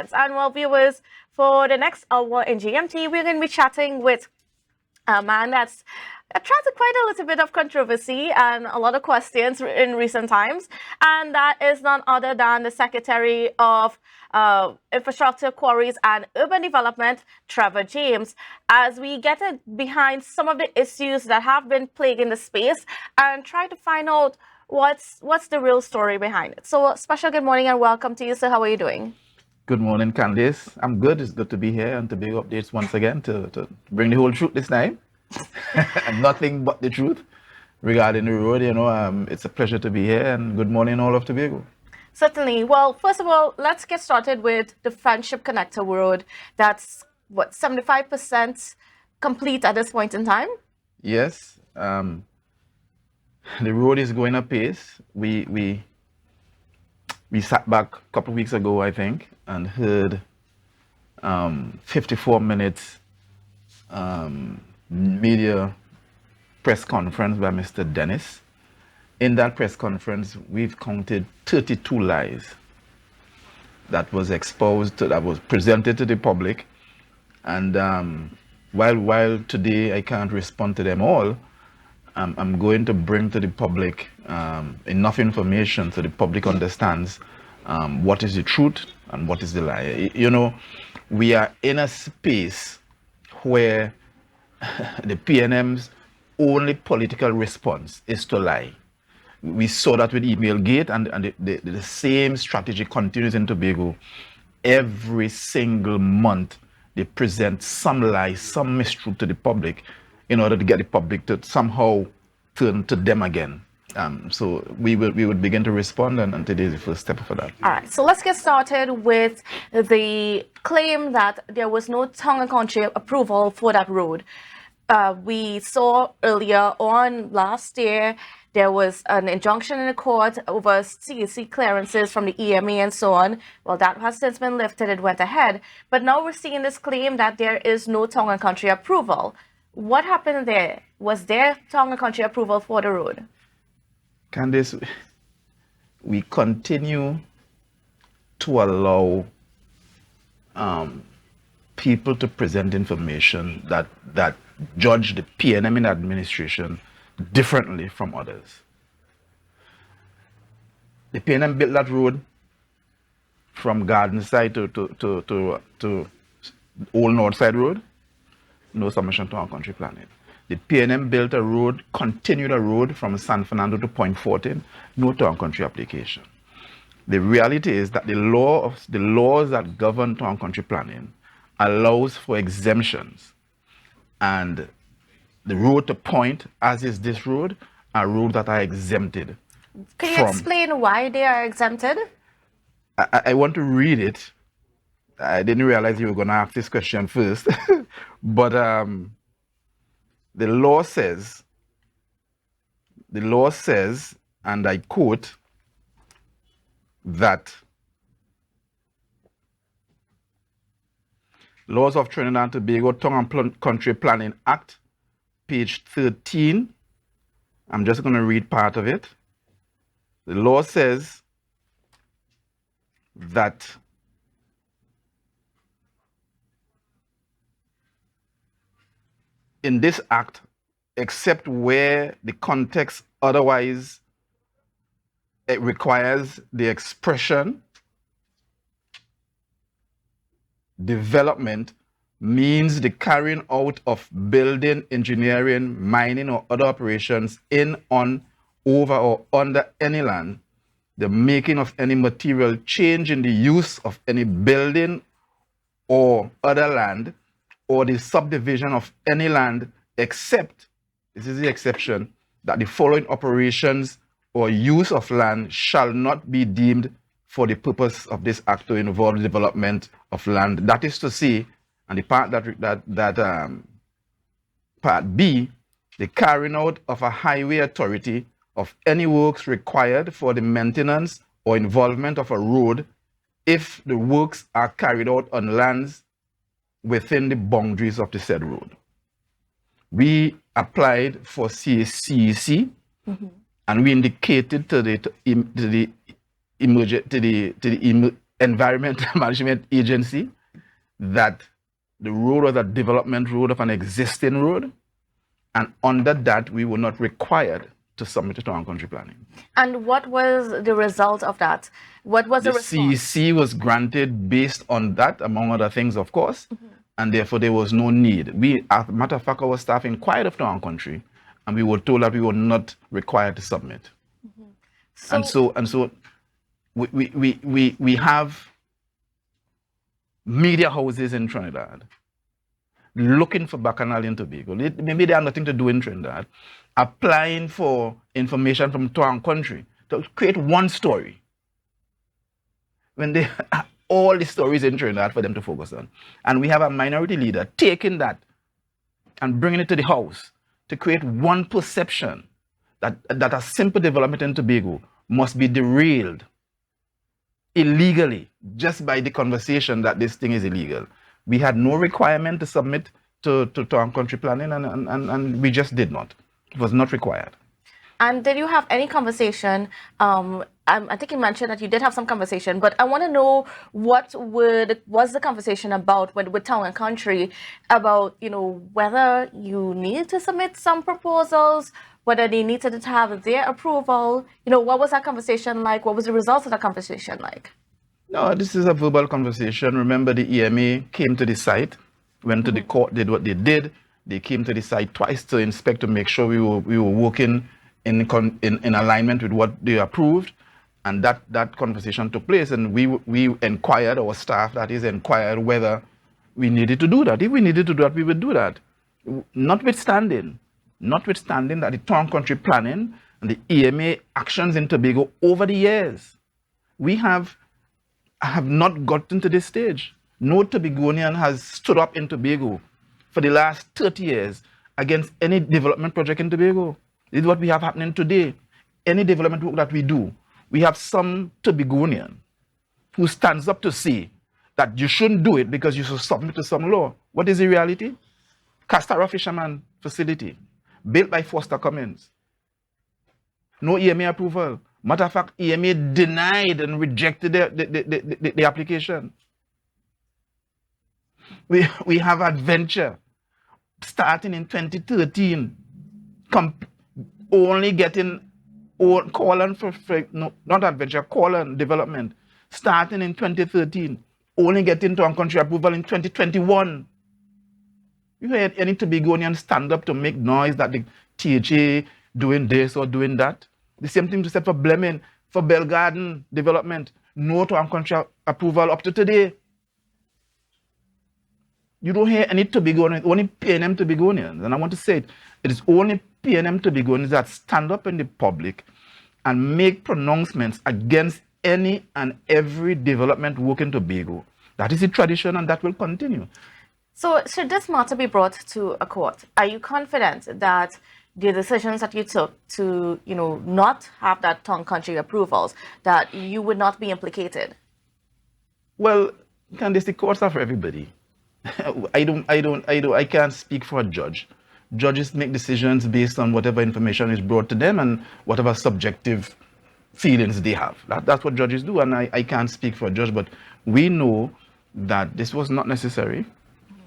events. And well, viewers, for the next hour in GMT, we're going to be chatting with a man that's attracted quite a little bit of controversy and a lot of questions in recent times, and that is none other than the Secretary of Infrastructure, Quarries and Urban Development, Trevor James, as we get behind some of the issues that have been plaguing the space and try to find out what's the real story behind it. So special good morning and welcome to you, sir. How are you doing? Good morning, Kandace. I'm good. It's good to be here and to bring updates once again to bring the whole truth this time. Nothing but the truth regarding the road. It's a pleasure to be here, and good morning, all of Tobago. Certainly. Well, first of all, let's get started with the Friendship Connector Road. That's what, 75% complete at this point in time? Yes. The road is going apace. We sat back a couple of weeks ago, I think, and heard 54 minutes media press conference by Mr. Dennis. In that press conference, we've counted 32 lies that was exposed, that was presented to the public. And while today I can't respond to them all, I'm going to bring to the public enough information so the public understands what is the truth and what is the lie. We are in a space where the PNM's only political response is to lie. We saw that with Email Gate, and the same strategy continues in Tobago. Every single month, they present some lie, some mistruth to the public in order to get the public to somehow turn to them again. So we would begin to respond, and today is the first step for that. All right, so let's get started with the claim that there was no town and country approval for that road. We saw earlier on last year, there was an injunction in the court over CEC clearances from the EMA and so on. Well, that has since been lifted, it went ahead. But now we're seeing this claim that there is no town and country approval. What happened there? Was there town and country approval for the road? Kandace, we continue to allow people to present information that judge the PNM in administration differently from others. The PNM built that road from Garden Side to Old North Side Road, no submission to our country planning. The PNM built a road, continued a road from San Fernando to Point 14, no town country application. The reality is that the laws that govern town country planning allows for exemptions, and the road to Point, as is this road, are roads that are exempted. Can you explain why they are exempted? I want to read it. I didn't realize you were going to ask this question first, but the law says, and I quote, that Laws of Trinidad and Tobago Town and Country Planning Act, page 13. I'm just going to read part of it. The law says that in this act, except where the context otherwise it requires the expression, development means the carrying out of building, engineering, mining, or other operations in, on, over, or under any land, the making of any material change in the use of any building or other land, or the subdivision of any land, except, this is the exception, that the following operations or use of land shall not be deemed for the purpose of this act to involve the development of land. That is to say, and the part part B, the carrying out of a highway authority of any works required for the maintenance or involvement of a road if the works are carried out on lands within the boundaries of the said road. We applied for CEC, and we indicated to the environmental management agency that the road was a development road of an existing road, and under that we were not required to submit to town country planning. And what was the result of that? What was the response? CEC was granted based on that, among other things, of course, and therefore there was no need. We, as a matter of fact, our staff inquired of town country, and we were told that we were not required to submit. And so we have media houses in Trinidad looking for Bacchanal and Tobago. Maybe they have nothing to do in Trinidad, applying for information from town country to create one story when they have all the stories in Trinidad for them to focus on. And we have a minority leader taking that and bringing it to the house to create one perception that a simple development in Tobago must be derailed illegally just by the conversation that this thing is illegal. We had no requirement to submit to town country planning, and we just did not. It was not required. And did you have any conversation? I think you mentioned that you did have some conversation, but I want to know what was the conversation about with town and country about, whether you needed to submit some proposals, whether they needed to have their approval. What was that conversation like? What was the result of that conversation like? No, this is a verbal conversation. Remember, the EMA came to the site, went to the court, did what they did. They came to the site twice to inspect to make sure we were working in alignment with what they approved, and that conversation took place. And we inquired, our staff that is inquired whether we needed to do that. If we needed to do that, we would do that. Notwithstanding that the town country planning and the EMA actions in Tobago over the years, we have not gotten to this stage. No Tobagonian has stood up in Tobago for the last 30 years against any development project in Tobago. This is what we have happening today. Any development work that we do, we have some Tobagonian who stands up to say that you shouldn't do it because you should submit to some law. What is the reality? Castara Fisherman facility, built by Foster Cummins. No EMA approval. Matter of fact, EMA denied and rejected the application. We have Adventure starting in 2013, only getting Colon not Adventure, Colon development starting in 2013, only getting town country approval in 2021. You heard any Tobagonian stand up to make noise that the THA doing this or doing that? The same thing to say for Bleming, for Bell Garden development, no town country approval up to today. You don't hear any Tobagonians, only PNM Tobagonians. And I want to say it is only PNM Tobagonians that stand up in the public and make pronouncements against any and every development work in Tobago. That is the tradition, and that will continue. So should this matter be brought to a court? Are you confident that the decisions that you took to, not have that town country approvals, that you would not be implicated? Well, Kandace, the courts are for everybody. I can't speak for a judge. Judges make decisions based on whatever information is brought to them and whatever subjective feelings they have. That's what judges do, and I can't speak for a judge, but we know that this was not necessary.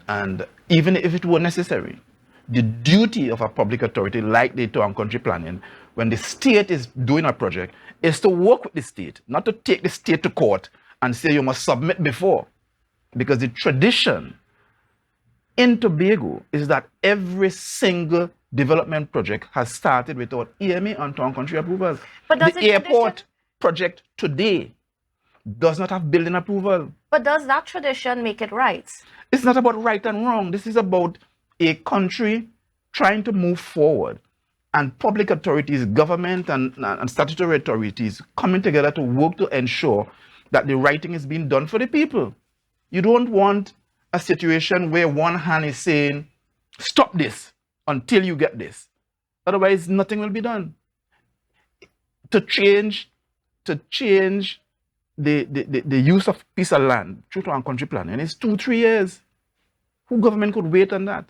And even if it were necessary, the duty of a public authority like the town country planning, when the state is doing a project, is to work with the state, not to take the state to court and say you must submit before. Because the tradition in Tobago is that every single development project has started without EMA and town country approvals. But does the airport project today does not have building approval. But does that tradition make it right? It's not about right and wrong. This is about a country trying to move forward, and public authorities, government and statutory authorities coming together to work to ensure that the right thing is being done for the people. You don't want a situation where one hand is saying, stop this until you get this. Otherwise, nothing will be done. To change the use of piece of land through town country planning is 2-3 years. Who government could wait on that?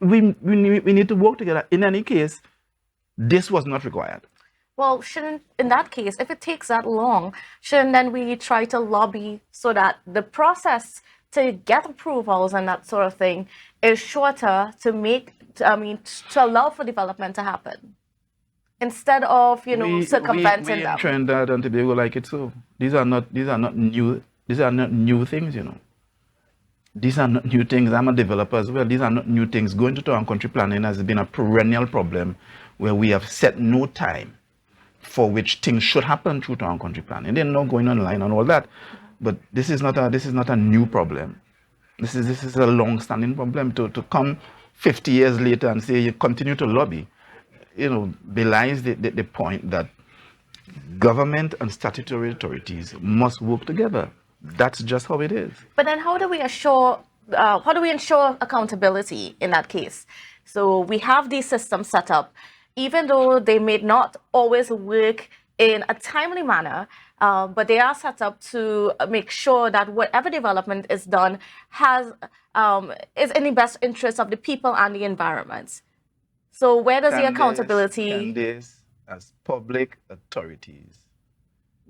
We need to work together. In any case, this was not required. Well, shouldn't, in that case, if it takes that long, shouldn't then we try to lobby so that the process to get approvals and that sort of thing is shorter to make, I mean, to allow for development to happen instead of, We circumventing in them? Trinidad and Tobago like it so. These are not new things, you know. These are not new things. I'm a developer as well. These are not new things. Going to town country planning has been a perennial problem where we have set no time for which things should happen through town country planning. They're not going online and all that. But this is not a new problem. This is a long-standing problem. To come 50 years later and say you continue to lobby, belies the point that government and statutory authorities must work together. That's just how it is. But then how do we ensure accountability in that case? So we have these systems set up, even though they may not always work in a timely manner, but they are set up to make sure that whatever development is done is in the best interest of the people and the environment. So where does the accountability? Candace, as public authorities,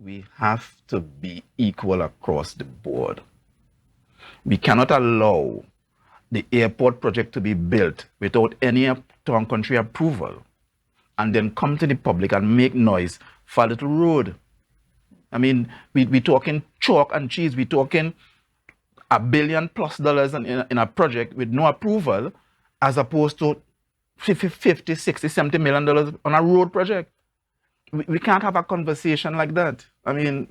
we have to be equal across the board. We cannot allow the airport project to be built without any town country approval and then come to the public and make noise for a little road. I mean, we're talking chalk and cheese. We're talking $1 billion+ in a project with no approval, as opposed to 50, 60, $70 million on a road project. We can't have a conversation like that. I mean,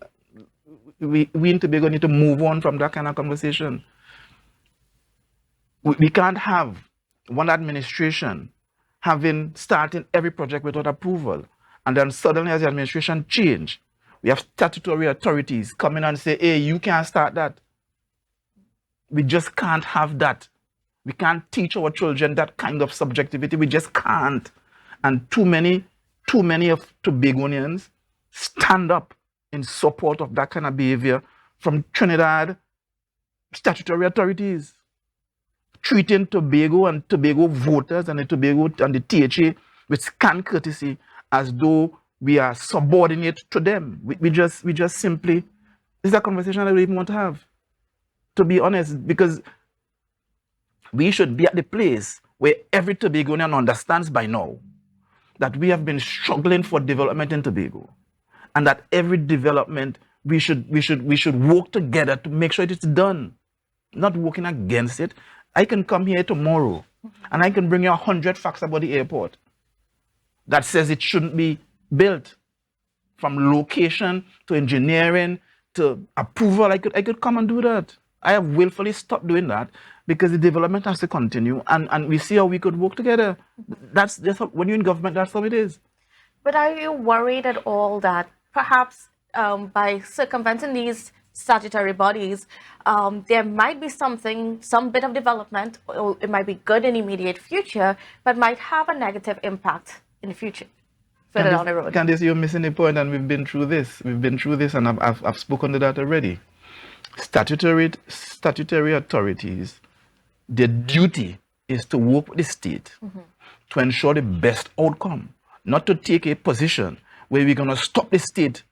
we in Tobago need to move on from that kind of conversation. We can't have one administration starting every project without approval, and then suddenly as the administration change, we have statutory authorities come in and say, hey, you can't start that. We just can't have that. We can't teach our children that kind of subjectivity. We just can't. And too many of Tobagonians stand up in support of that kind of behavior from Trinidad statutory authorities, treating Tobago and Tobago voters and the Tobago and the THA with scant courtesy, as though we are subordinate to them. We just simply, this is a conversation I don't even want to have, to be honest, because we should be at the place where every Tobagonian understands by now that we have been struggling for development in Tobago, and that every development we should work together to make sure it is done, not working against it. I can come here tomorrow and I can bring you 100 facts about the airport that says it shouldn't be built, from location to engineering to approval. I could come and do that. I have willfully stopped doing that because the development has to continue, and we see how we could work together. That's just how, when you're in government, that's how it is. But are you worried at all that perhaps by circumventing these statutory bodies, there might be some bit of development, or it might be good in the immediate future, but might have a negative impact in the future, further down the road? Candace, you're missing the point, and we've been through this. And I've spoken to that already. Statutory authorities, their duty is to work with the state to ensure the best outcome, not to take a position where we're going to stop the state,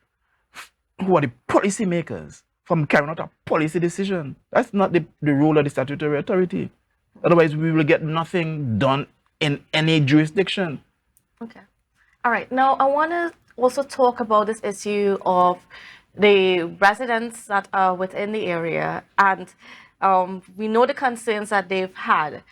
who are the policy makers, from carrying out a policy decision. That's not the role of the statutory authority. Otherwise, we will get nothing done in any jurisdiction. Okay. All right. Now, I want to also talk about this issue of the residents that are within the area, and we know the concerns that they've had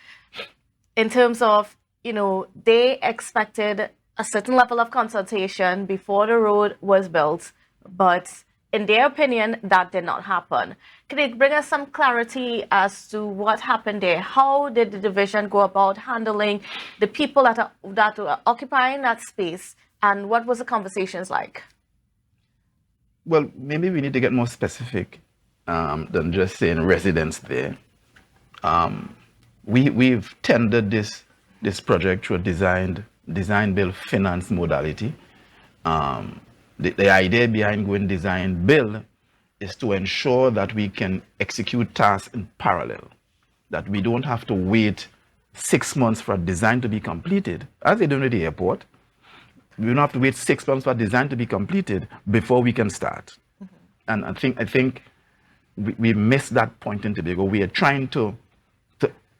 in terms of, they expected a certain level of consultation before the road was built, but in their opinion, that did not happen. Can you bring us some clarity as to what happened there? How did the division go about handling the people that were occupying that space, and what was the conversations like? Well, maybe we need to get more specific than just saying residents there. We've tendered this project through a design build finance modality. The idea behind going design build is to ensure that we can execute tasks in parallel, that we don't have to wait 6 months for a design to be completed, as they do at the airport. we don't have to wait 6 months for design to be completed before we can start. And I think we missed that point in Tobago. We are trying to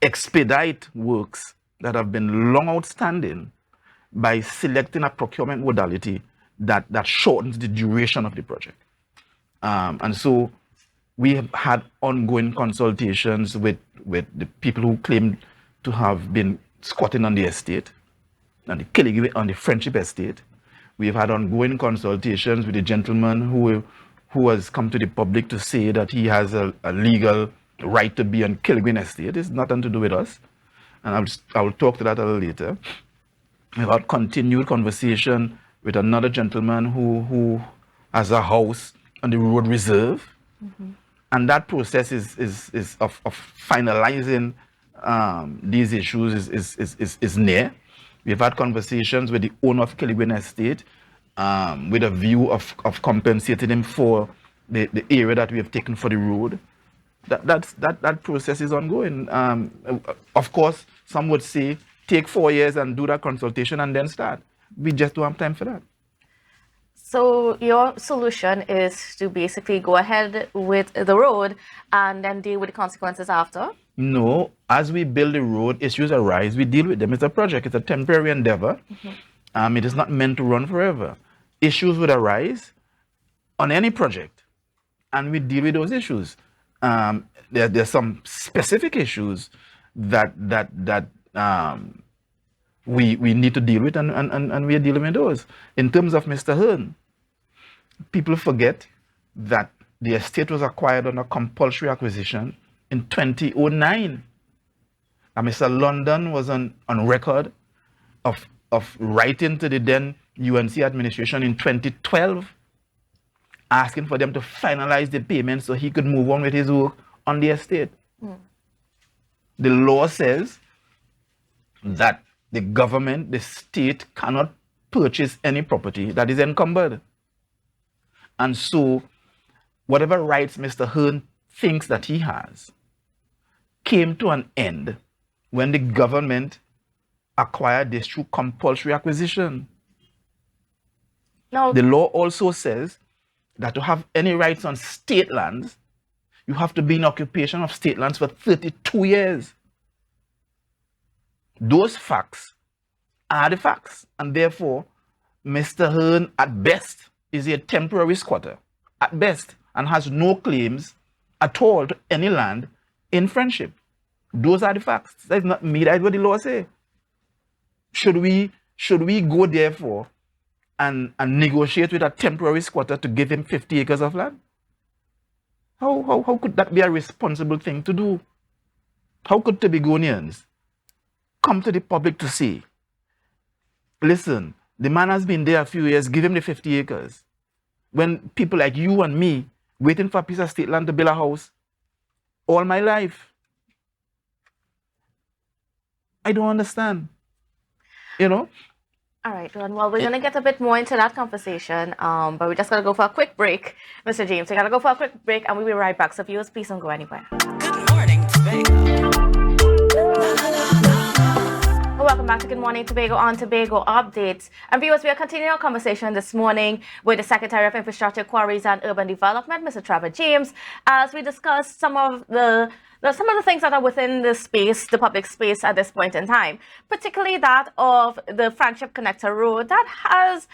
expedite works that have been long outstanding by selecting a procurement modality that shortens the duration of the project. And so we have had ongoing consultations with the people who claim to have been squatting on the estate and the killing on the Friendship estate. We've had ongoing consultations with the gentleman who has come to the public to say that he has a legal right to be on Kilgreen estate. It's nothing to do with us. And I will talk to that a little later. We've had continued conversation with another gentleman who has a house on the road reserve. And that process is of finalizing these issues is near. We've had conversations with the owner of Kilgreen estate with a view of compensating him for the area that we have taken for the road. That process is ongoing. Of course, some would say take 4 years and do that consultation and then start. We just don't have time for that. So your solution is to basically go ahead with the road and then deal with the consequences after? No, as we build the road, issues arise, we deal with them. It's a project, it's a temporary endeavor. It is not meant to run forever. Issues would arise on any project, and we deal with those issues. There's some specific issues that we need to deal with, and we are dealing with those. In terms of Mr. Hearn, people forget that the estate was acquired on a compulsory acquisition in 2009. And Mr. London was on record of writing to the then UNC administration in 2012, asking for them to finalize the payment so he could move on with his work on the estate. The law says that the government, the state, cannot purchase any property that is encumbered. And so, whatever rights Mr. Hearn thinks that he has came to an end when the government acquired this through compulsory acquisition. Now, the law also says that to have any rights on state lands, you have to be in occupation of state lands for 32 years. Those facts are the facts, and therefore, Mr. Hearn, at best, is a temporary squatter, at best, and has no claims at all to any land in Friendship. Those are the facts. That's not me, that's what the law says. Should we go, therefore, and negotiate with a temporary squatter to give him 50 acres of land? How could that be a responsible thing to do? How could Tobagonians come to the public to say, listen, the man has been there a few years, give him the 50 acres. When people like you and me waiting for a piece of state land to build a house all my life. I don't understand. You know? All right, Ron. Well, we're going to get a bit more into that conversation, but we're just going to go for a quick break. Mr. James, we're going to go for a quick break, and we'll be right back. So viewers, please don't go anywhere. Good morning, Tobago. Welcome back to Good Morning Tobago on Tobago Updates. And viewers, we are continuing our conversation this morning with the Secretary of Infrastructure, Quarries and Urban Development, Mr. Trevor James, as we discuss some of the things that are within the space, the public space at this point in time, particularly that of the Friendship Connector Road that has,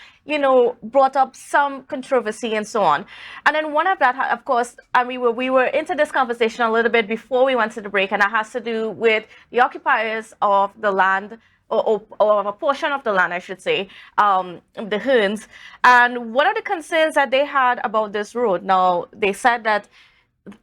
brought up some controversy and so on. And then one of that, of course, and we were into this conversation a little bit before we went to the break, and that has to do with the occupiers of the land, or of a portion of the land, I should say, the Hearns. And what are the concerns that they had about this road? Now, they said that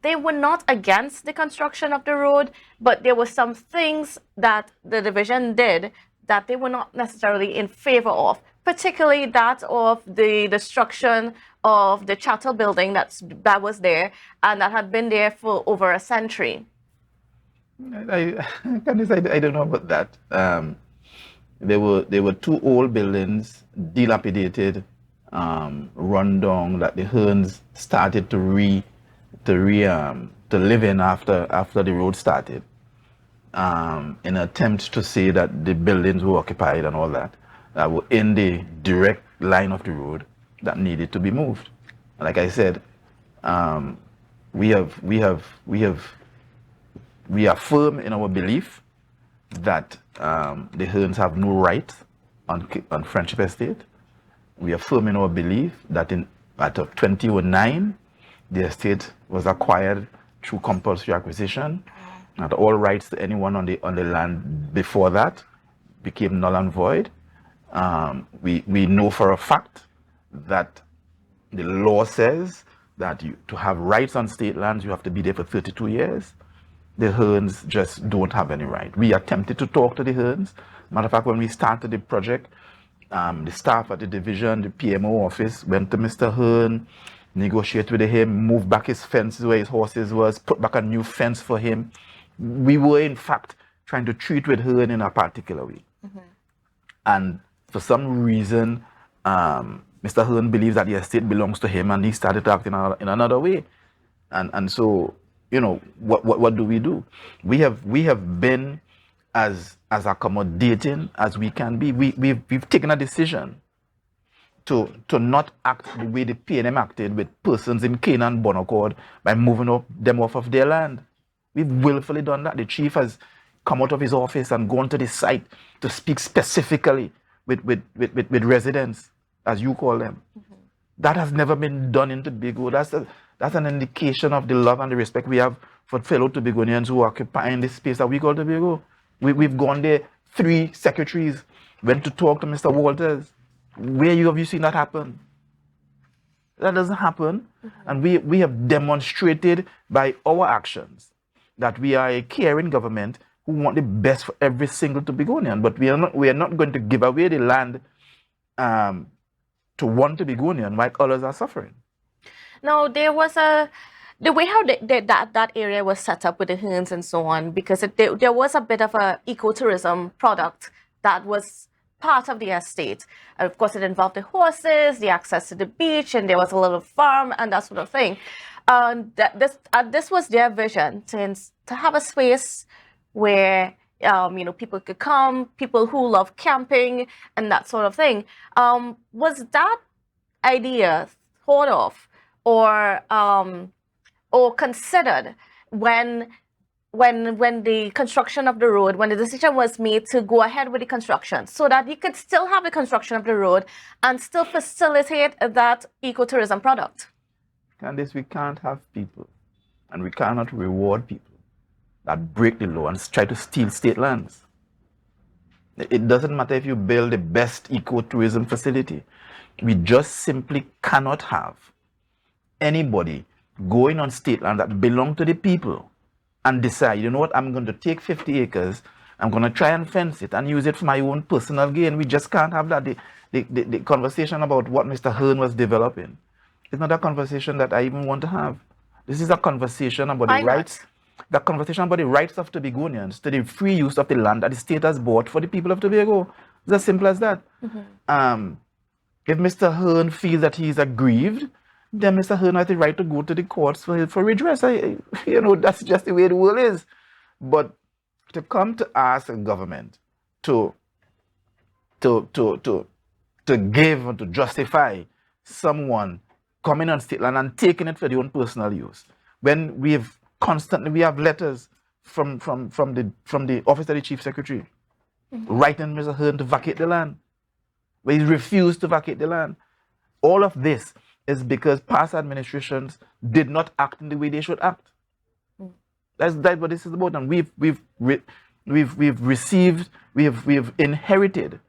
they were not against the construction of the road, but there were some things that the division did that they were not necessarily in favor of, particularly that of the destruction of the chattel building that was there and that had been there for over a century. Kandace, I don't know about that. There were two old buildings, dilapidated, run down, that the Hearns started to live in after the road started, in an attempt to say that the buildings were occupied and all that. that were in the direct line of the road that needed to be moved. Like I said, we are firm in our belief that the Hearns have no right on Friendship Estate. We are firm in our belief that at 2009, the estate was acquired through compulsory acquisition, and all rights to anyone on the land before that became null and void. We know for a fact that the law says that to have rights on state lands, you have to be there for 32 years. The Hearns just don't have any right. We attempted to talk to the Hearns. Matter of fact, when we started the project, the staff at the division, the PMO office, went to Mr. Hearn, negotiated with him, moved back his fences where his horses was, put back a new fence for him. We were, in fact, trying to treat with Hearn in a particular way. And for some reason, Mr. Hearn believes that the estate belongs to him, and he started acting in another way. And so, you know, what do? We have been as accommodating as we can be. We've taken a decision to not act the way the PNM acted with persons in Canaan Bonaccord by moving them off of their land. We've willfully done that. The chief has come out of his office and gone to the site to speak specifically with residents, as you call them. That has never been done in Tobago. That's an indication of the love and the respect we have for fellow Tobagonians who occupy in this space that we call Tobago. We've gone there, 3 secretaries went to talk to Mr. Walters. Where have you seen that happen? That doesn't happen. And we have demonstrated by our actions that we are a caring government who want the best for every single Tobagonian. But we are not going to give away the land to one Tobagonian while others are suffering. No, there was the way how that area was set up with the Hearns and so on, because there was a bit of a ecotourism product that was part of the estate. And of course, it involved the horses, the access to the beach, and there was a little farm and that sort of thing. This was their vision, to have a space where people could come, people who love camping and that sort of thing. Was that idea thought of or considered when the construction of the road, when the decision was made to go ahead with the construction, so that you could still have the construction of the road and still facilitate that ecotourism product? Kandace, we can't have people, and we cannot reward people that break the law and try to steal state lands. It doesn't matter if you build the best ecotourism facility. We just simply cannot have anybody going on state land that belong to the people and decide, you know what, I'm going to take 50 acres, I'm going to try and fence it and use it for my own personal gain. We just can't have that. The conversation about what Mr. Hearn was developing is not a conversation that I even want to have. This is a conversation about the rights. The conversation about the rights of Tobagonians to the free use of the land that the state has bought for the people of Tobago. It's as simple as that. If Mr. Hearn feels that he is aggrieved, then Mr. Hearn has the right to go to the courts for redress. That's just the way the world is. But to come to ask a government to give or to justify someone coming on state land and taking it for their own personal use, when we have letters from the office of the chief secretary writing Mr. Hearn to vacate the land, where he refused to vacate the land. All of this is because past administrations did not act in the way they should act. That's what this is about, and we've inherited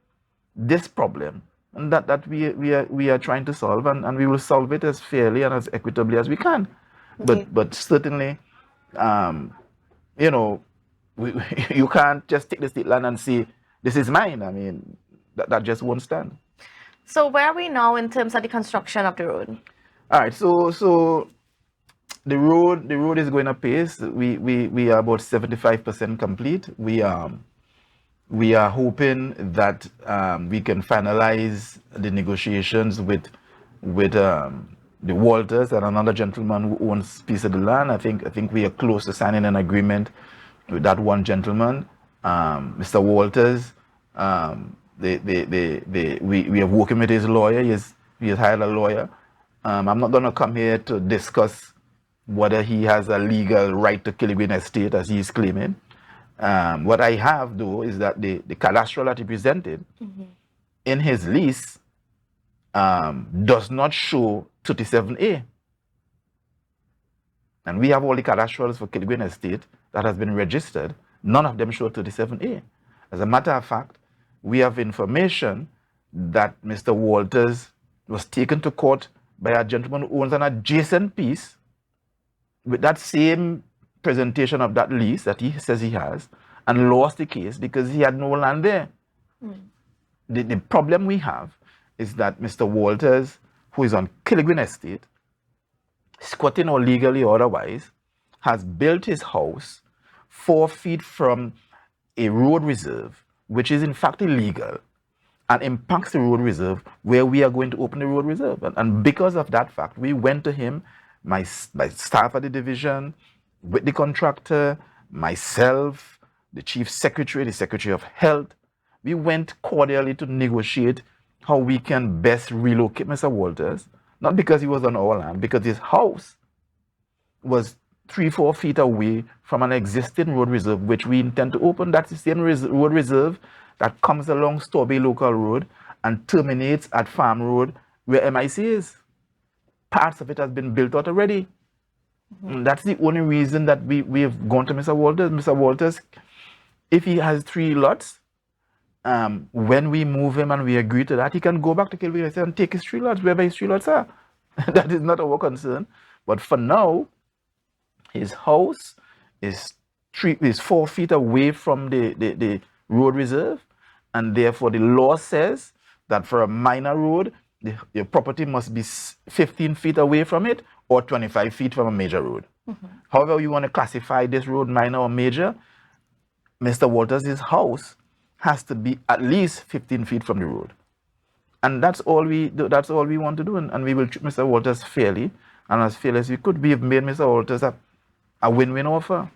this problem, and that we are trying to solve, and we will solve it as fairly and as equitably as we can. Okay. But certainly, you can't just take the state land and say this is mine. I mean, that just won't stand. So where are we now in terms of the construction of the road? All right, so the road is going apace. We are about 75% complete. We are hoping that we can finalize the negotiations with the Walters and another gentleman who owns a piece of the land. I think we are close to signing an agreement with that one gentleman. Mr. Walters we are working with his lawyer. He has hired a lawyer. I'm not going to come here to discuss whether he has a legal right to Killigrew Estate as he is claiming. What I have, though, is that the cadastral that he presented in his lease does not show 37A. And we have all the cadastrals for Killigrew Estate that has been registered. None of them show 37A. As a matter of fact, we have information that Mr. Walters was taken to court by a gentleman who owns an adjacent piece with that same presentation of that lease that he says he has, and lost the case because he had no land there. The problem we have is that Mr. Walters, who is on Killigrew Estate, squatting or legally or otherwise, has built his house 4 feet from a road reserve, which is in fact illegal, and impacts the road reserve where we are going to open the road reserve. And because of that fact, we went to him, my staff at the division, with the contractor, myself, the chief secretary, the secretary of health. We went cordially to negotiate how we can best relocate Mr. Walters, not because he was on our land, because his house was 3-4 feet away from an existing road reserve, which we intend to open. That's the same road reserve that comes along Stobby Local Road and terminates at Farm Road, where MIC is. Parts of it has been built out already. That's the only reason that we have gone to Mr. Walters. Mr. Walters, if he has 3 lots, when we move him and we agree to that, he can go back to Killigrew and take his 3 lots, wherever his 3 lots are. That is not our concern. But for now, his house is 4 feet away from the road reserve, and therefore the law says that for a minor road, your property must be 15 feet away from it or 25 feet from a major road. However you want to classify this road, minor or major, Mr. Walters' house has to be at least 15 feet from the road. And that's all we want to do, and we will treat Mr. Walters fairly, and as fair as we could. We have made Mr. Walters a win-win offer.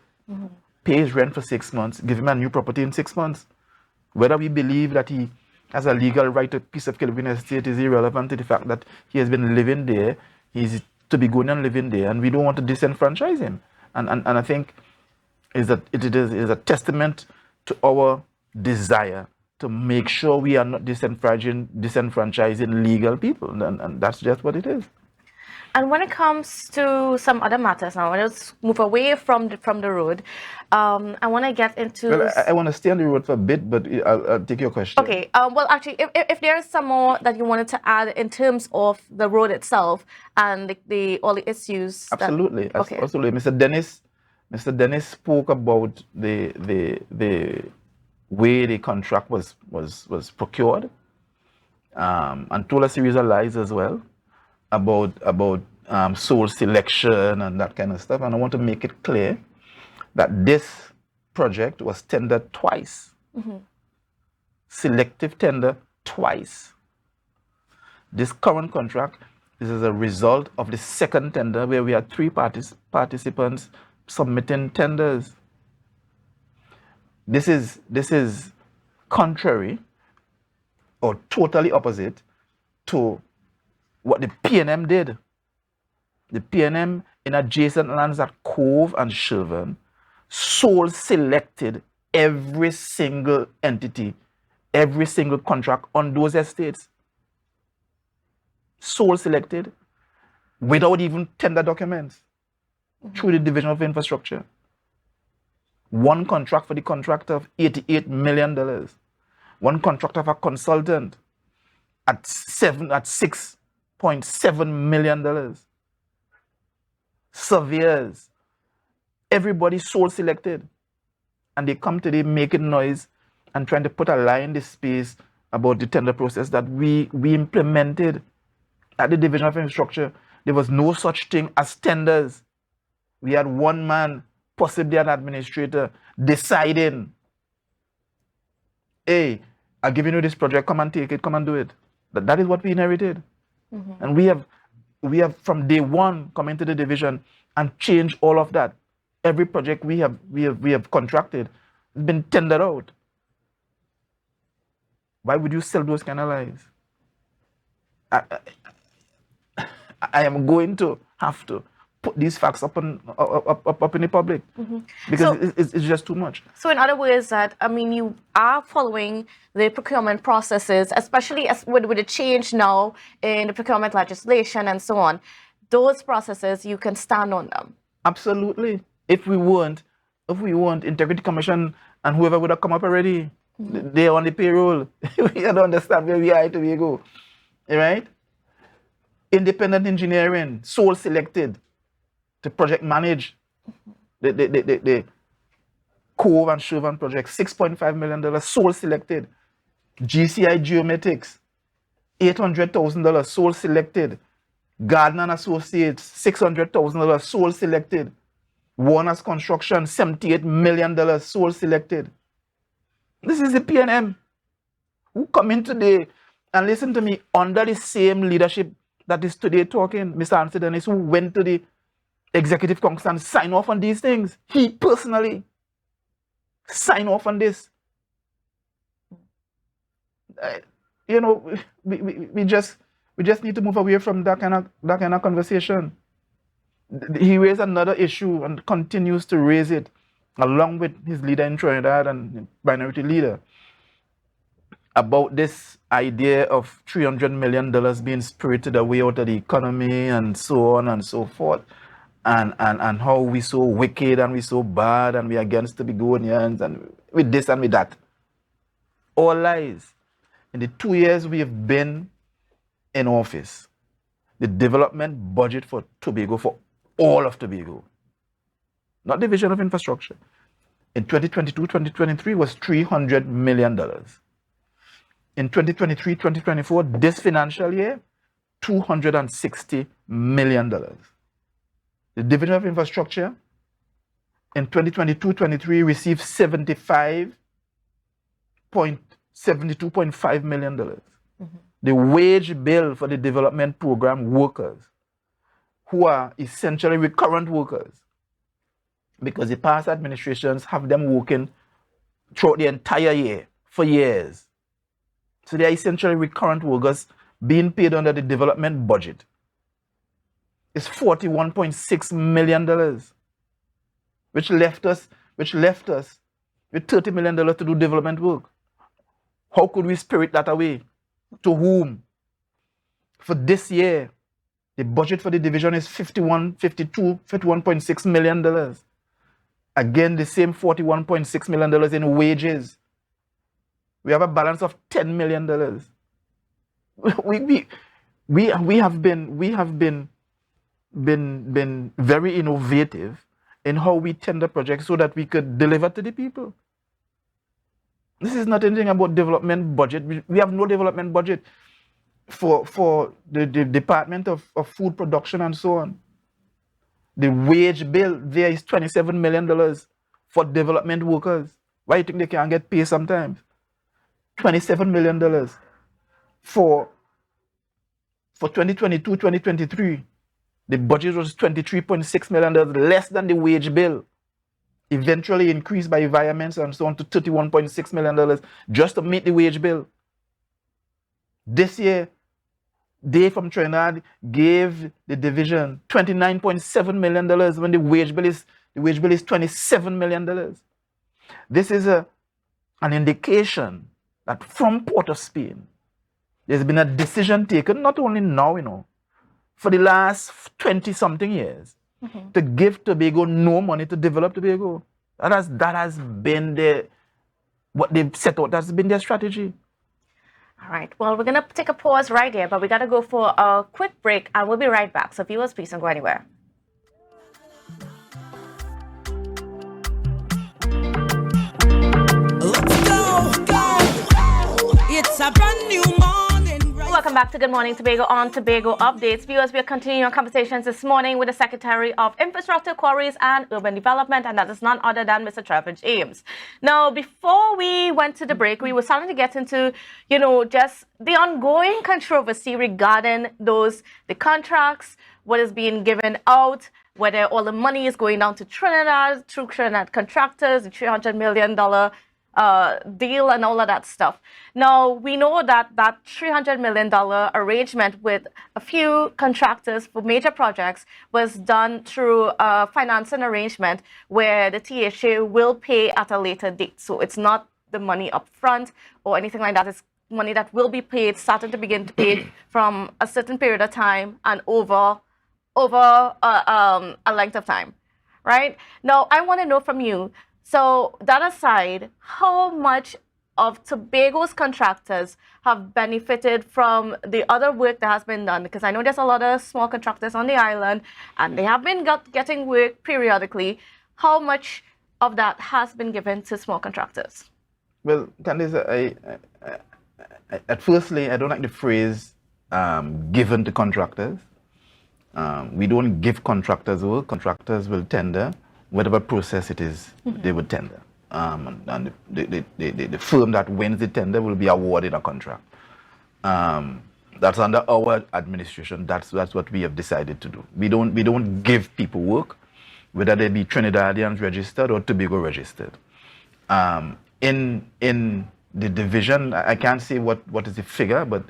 Pay his rent for 6 months, give him a new property in 6 months. Whether we believe that he has a legal right to a piece of Killigrew Estate is irrelevant to the fact that he has been living there. He's to be going and living there, and we don't want to disenfranchise him. And I think it is a testament to our desire to make sure we are not disenfranchising legal people, and that's just what it is. And when it comes to some other matters now, let's move away from the road. I want to get into... Well, I want to stay on the road for a bit, but I'll take your question. Okay. Well, actually, if there's some more that you wanted to add in terms of the road itself and all the issues... Absolutely. Okay. Absolutely. Mr. Dennis spoke about the way the contract was procured, and told a series of lies as well about soul selection and that kind of stuff. And I want to make it clear that this project was tendered twice. Selective tender twice. This current contract is as a result of the second tender, where we had 3 participants submitting tenders. This is contrary or totally opposite to what the PNM did. The PNM in adjacent lands at Cove and Sherburne sole selected every single entity, every single contract on those estates. Sole selected without even tender documents through the Division of Infrastructure. One contract for the contractor of $88 million. One contract of a consultant at $6.7 million. Surveyors, everybody sole selected, and they come today making noise and trying to put a lie in the space about the tender process that we implemented at the Division of Infrastructure. There was no such thing as tenders. We had one man, possibly an administrator, deciding, hey, I'm giving you this project, come and take it, come and do it. That is what we inherited. And we have from day one come into the division and changed all of that. Every project we have contracted has been tendered out. Why would you sell those kind of lies? I am going to have to put these facts up in the public because So- it's just too much. So, in other words, that I mean, you are following the procurement processes, especially as with the change now in the procurement legislation and so on. Those processes, you can stand on them. Absolutely. If we weren't, Integrity Commission and whoever would have come up already, they're on the payroll. We don't understand where we are to go, right? Independent engineering, sole selected to project manage the Cove and Chauvin project, $6.5 million, sole selected. GCI Geomatics, $800,000, sole selected. Gardner and Associates, $600,000, sole selected. Warner's Construction, $78 million, sole selected. This is the PNM who come in today and listen to me under the same leadership that is today talking, Mr. Anthony Dennis, who went to the Executive Council and signed off on these things. He personally signed off on this. You know, we just need to move away from that kind of conversation. He raised another issue and continues to raise it, along with his leader in Trinidad and minority leader, about this idea of $300 million being spirited away out of the economy and so on and so forth, and how we so wicked and we so bad and we against the Begonians and with this and with that. All lies. In the 2 years we have been in office, the development budget for Tobago, for all of Tobago, not Division of Infrastructure, in 2022-2023 was $300 million. In 2023-2024, this financial year, $260 million. The Division of Infrastructure in 2022-23 received $72.5 million. The wage bill for the development program workers, who are essentially recurrent workers, because the past administrations have them working throughout the entire year for years. So they are essentially recurrent workers being paid under the development budget. It's $41.6 million, which left us with $30 million to do development work. How could we spirit that away? To whom? For this year, the budget for the division is $51.6 million. Again, the same $41.6 million in wages. We have a balance of $10 million. We have been very innovative in how we tender projects so that we could deliver to the people. This is not anything about development budget. We have no development budget for the Department of Food Production and so on. The wage bill there is $27 million for development workers. Why do you think they can't get paid sometimes? $27 million for 2022-2023. The budget was $23.6 million, less than the wage bill. Eventually increased by environments and so on to $31.6 million just to meet the wage bill. This year, they from Trinidad gave the division $29.7 million when the wage bill is $27 million. This is an indication that from Port of Spain, there's been a decision taken, not only now, for the last 20-something years, to give Tobago no money to develop Tobago. That has been what they've set out. That's been their strategy. All right. Well, we're going to take a pause right here, but we got to go for a quick break, and we'll be right back. So viewers, please don't go anywhere. Let's go. It's a brand new morning. Welcome back to Good Morning Tobago on Tobago Updates. Viewers, we are continuing our conversations this morning with the Secretary of Infrastructure, Quarries and Urban Development, and that is none other than Mr. Trevor James. Now, before we went to the break, we were starting to get into, just the ongoing controversy regarding the contracts, what is being given out, whether all the money is going down to Trinidad through Trinidad contractors, the $300 million deal and all of that stuff. Now, we know that that $300 million arrangement with a few contractors for major projects was done through a financing arrangement where the THA will pay at a later date. So it's not the money up front or anything like that. It's money that will be paid, starting to begin to pay from a certain period of time and over a length of time, right? Now, I want to know from you, so that aside, how much of Tobago's contractors have benefited from the other work that has been done? Because I know there's a lot of small contractors on the island, and they have been getting work periodically. How much of that has been given to small contractors? Well, Kandace, at firstly, I don't like the phrase given to contractors. We don't give contractors work. Contractors will tender whatever process it is they would tender. And the firm that wins the tender will be awarded a contract. That's under our administration. That's what we have decided to do. We don't give people work, whether they be Trinidadians registered or Tobago registered. In the division, I can't say what is the figure, but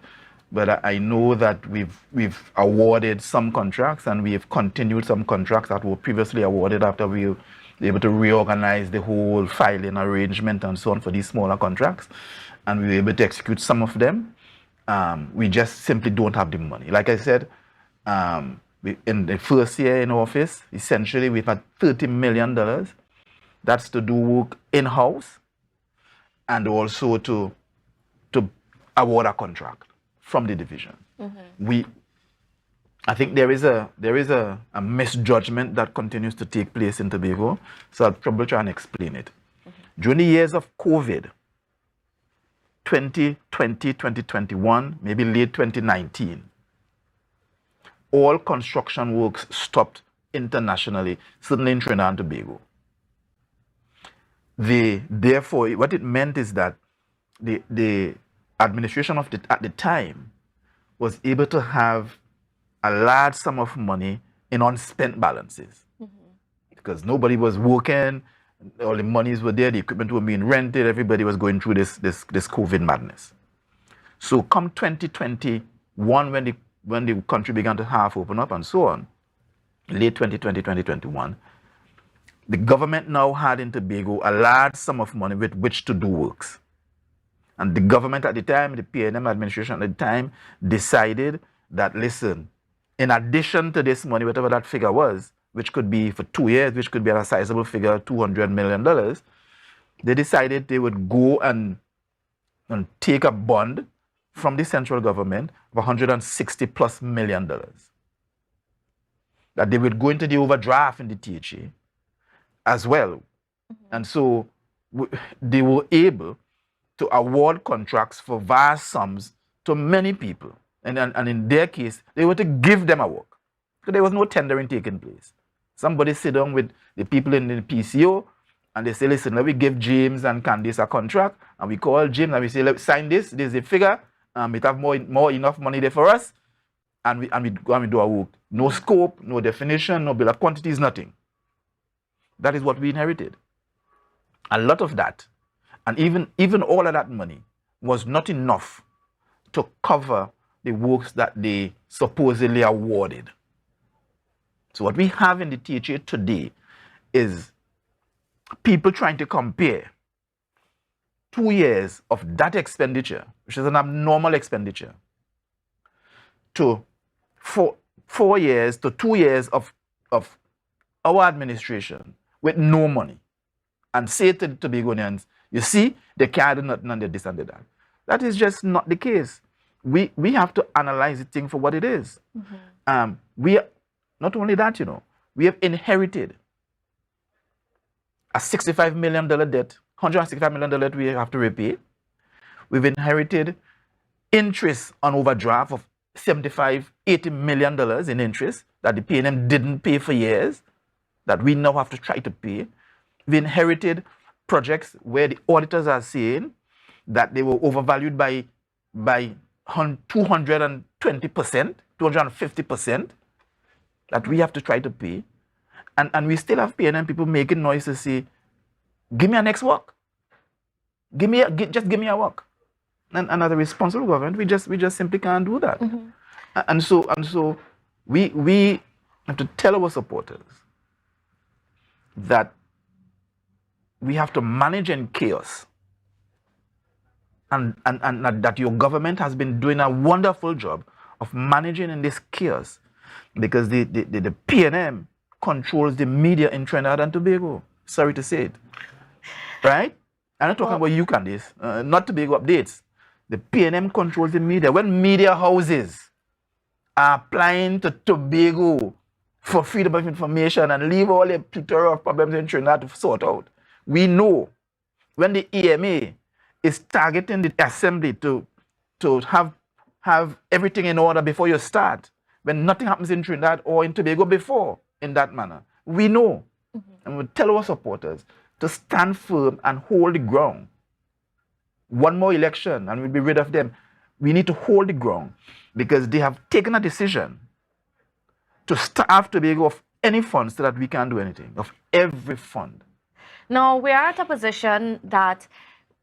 I know that we've awarded some contracts, and we have continued some contracts that were previously awarded after we were able to reorganize the whole filing arrangement and so on for these smaller contracts, and we were able to execute some of them. We just simply don't have the money. Like I said, in the first year in office, essentially we've had $30 million. That's to do work in-house and also to award a contract from the division. I think there is a misjudgment that continues to take place in Tobago, so I'll probably try and explain it. During the years of COVID, 2020, 2021, maybe late 2019, all construction works stopped internationally, certainly in Trinidad and Tobago. Therefore, what it meant is that the administration at the time was able to have a large sum of money in unspent balances because nobody was working, all the monies were there, the equipment were being rented, everybody was going through this COVID madness. So come 2021, when the country began to half open up and so on, late 2020, 2021, the government now had in Tobago a large sum of money with which to do works. And the government at the time, the PNM administration at the time, decided that, listen, in addition to this money, whatever that figure was, which could be for 2 years, which could be a sizable figure, $200 million, they decided they would go and take a bond from the central government of $160+ million. That they would go into the overdraft in the THA as well. And so they were able to award contracts for vast sums to many people. And in their case, they were to give them a work. So there was no tendering taking place. Somebody sit down with the people in the PCO and they say, listen, let me give James and Kandace a contract. And we call James and we say, let's sign this. This is the figure. It have more enough money there for us. And we go and we do our work. No scope, no definition, no bill of quantities, nothing. That is what we inherited. A lot of that, and even all of that money was not enough to cover the works that they supposedly awarded. So what we have in the THA today is people trying to compare 2 years of that expenditure, which is an abnormal expenditure, to 4 years to 2 years of our administration with no money, and say to the Tobagonians, you see, they can't do nothing and they this and that. That is just not the case. We have to analyze the thing for what it is. Not only that, we have inherited a $65 million debt, $165 million debt we have to repay. We've inherited interest on overdraft of $80 million in interest that the PNM didn't pay for years, that we now have to try to pay. We inherited projects where the auditors are saying that they were overvalued by 220%, 250%, that we have to try to pay. And we still have PNM people making noise to say, give me a next work. Just give me a work. And as a responsible government, we just simply can't do that. And so we have to tell our supporters that we have to manage in chaos, and that your government has been doing a wonderful job of managing in this chaos, because the PNM controls the media in Trinidad and Tobago. Sorry to say it. Right? I'm not talking about you, Kandace, not Tobago updates. The PNM controls the media. When media houses are applying to Tobago for freedom of information and leave all the plethora of problems in Trinidad to sort out, we know when the EMA is targeting the assembly to have everything in order before you start, when nothing happens in Trinidad or in Tobago before in that manner, we know. And we tell our supporters to stand firm and hold the ground. One more election and we'll be rid of them. We need to hold the ground, because they have taken a decision to starve Tobago of any funds so that we can't do anything, of every fund. Now, we are at a position that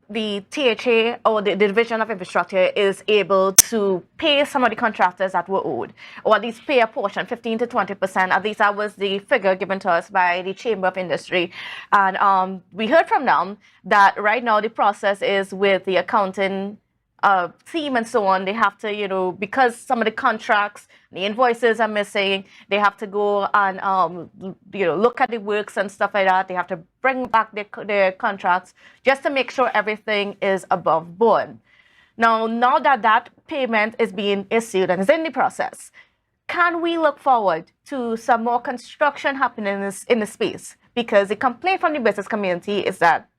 the THA, or the Division of Infrastructure, is able to pay some of the contractors that were owed, or at least pay a portion, 15 to 20%. At least that was the figure given to us by the Chamber of Industry. And we heard from them that right now the process is with the accounting team and so on. They have to, because some of the contracts, the invoices are missing, they have to go and, look at the works and stuff like that. They have to bring back their contracts just to make sure everything is above board. Now that payment is being issued and is in the process, can we look forward to some more construction happening in the space? Because the complaint from the business community is that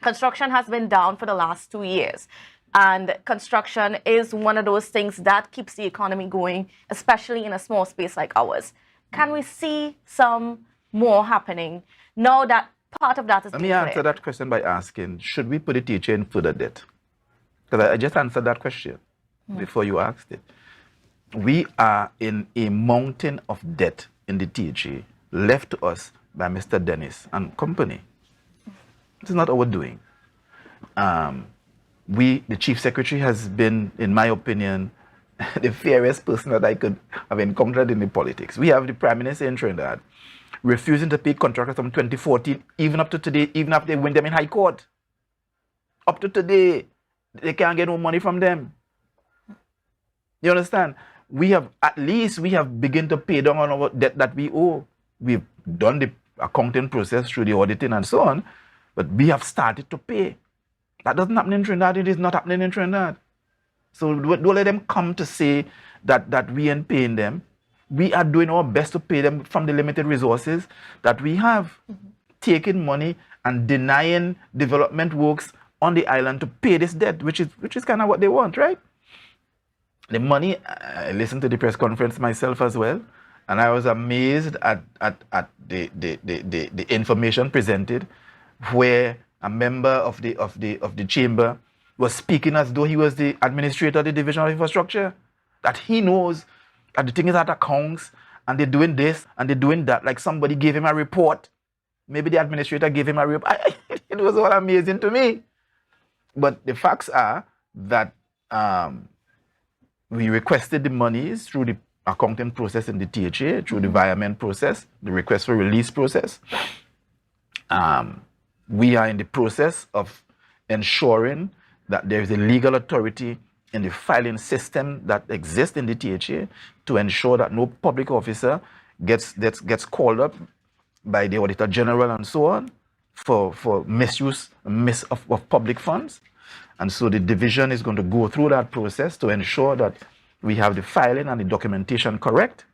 construction has been down for the last 2 years. And construction is one of those things that keeps the economy going, especially in a small space like ours. Can we see some more happening now that part of that is being Let me answer that question by asking, should we put the teacher in further debt? Because I just answered that question before you asked it. We are in a mountain of debt in the THA left to us by Mr. Dennis and company. This is not our doing. The Chief Secretary has been, in my opinion, the fairest person that I could have encountered in the politics. We have the Prime Minister in Trinidad refusing to pay contractors from 2014, even up to today, even after they win them in High Court. Up to today, they can't get no money from them. You understand? We have begun to pay down on our debt that we owe. We've done the accounting process through the auditing and so on, but we have started to pay. That doesn't happen in Trinidad. It is not happening in Trinidad. So don't let them come to say that we ain't paying them. We are doing our best to pay them from the limited resources that we have. Taking money and denying development works on the island to pay this debt, which is kind of what they want, right? The money, I listened to the press conference myself as well, and I was amazed at the information presented, where a member of the chamber was speaking as though he was the administrator of the Division of Infrastructure, that he knows that the thing is at accounts and they're doing this and they're doing that, like somebody gave him a report. Maybe the administrator gave him a report. It was all amazing to me. But the facts are that we requested the monies through the accounting process in the THA, through the environment process, the request for release process. We are in the process of ensuring that there is a legal authority in the filing system that exists in the THA to ensure that no public officer gets called up by the Auditor General and so on for misuse of public funds. And so the division is going to go through that process to ensure that we have the filing and the documentation correct.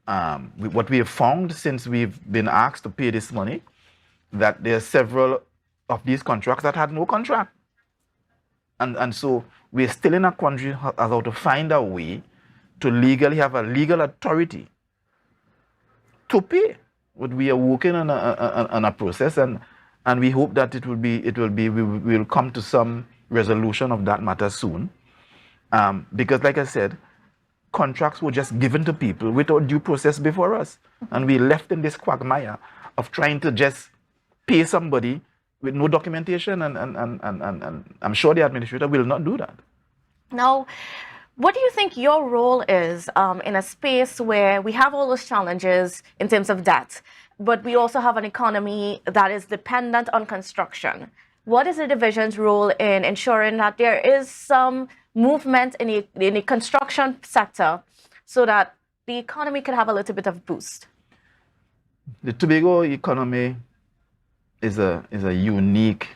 What we have found since we've been asked to pay this money, that there are several of these contracts that had no contract. And so we're still in a quandary as how to find a way to legally have a legal authority to pay. But we are working on a process, and we hope that we will come to some resolution of that matter soon. Because like I said, contracts were just given to people without due process before us. And we left in this quagmire of trying to just pay somebody with no documentation, and I'm sure the administrator will not do that. Now, what do you think your role is in a space where we have all those challenges in terms of debt, but we also have an economy that is dependent on construction? What is the division's role in ensuring that there is some movement in the construction sector so that the economy can have a little bit of boost? The Tobago economy is a unique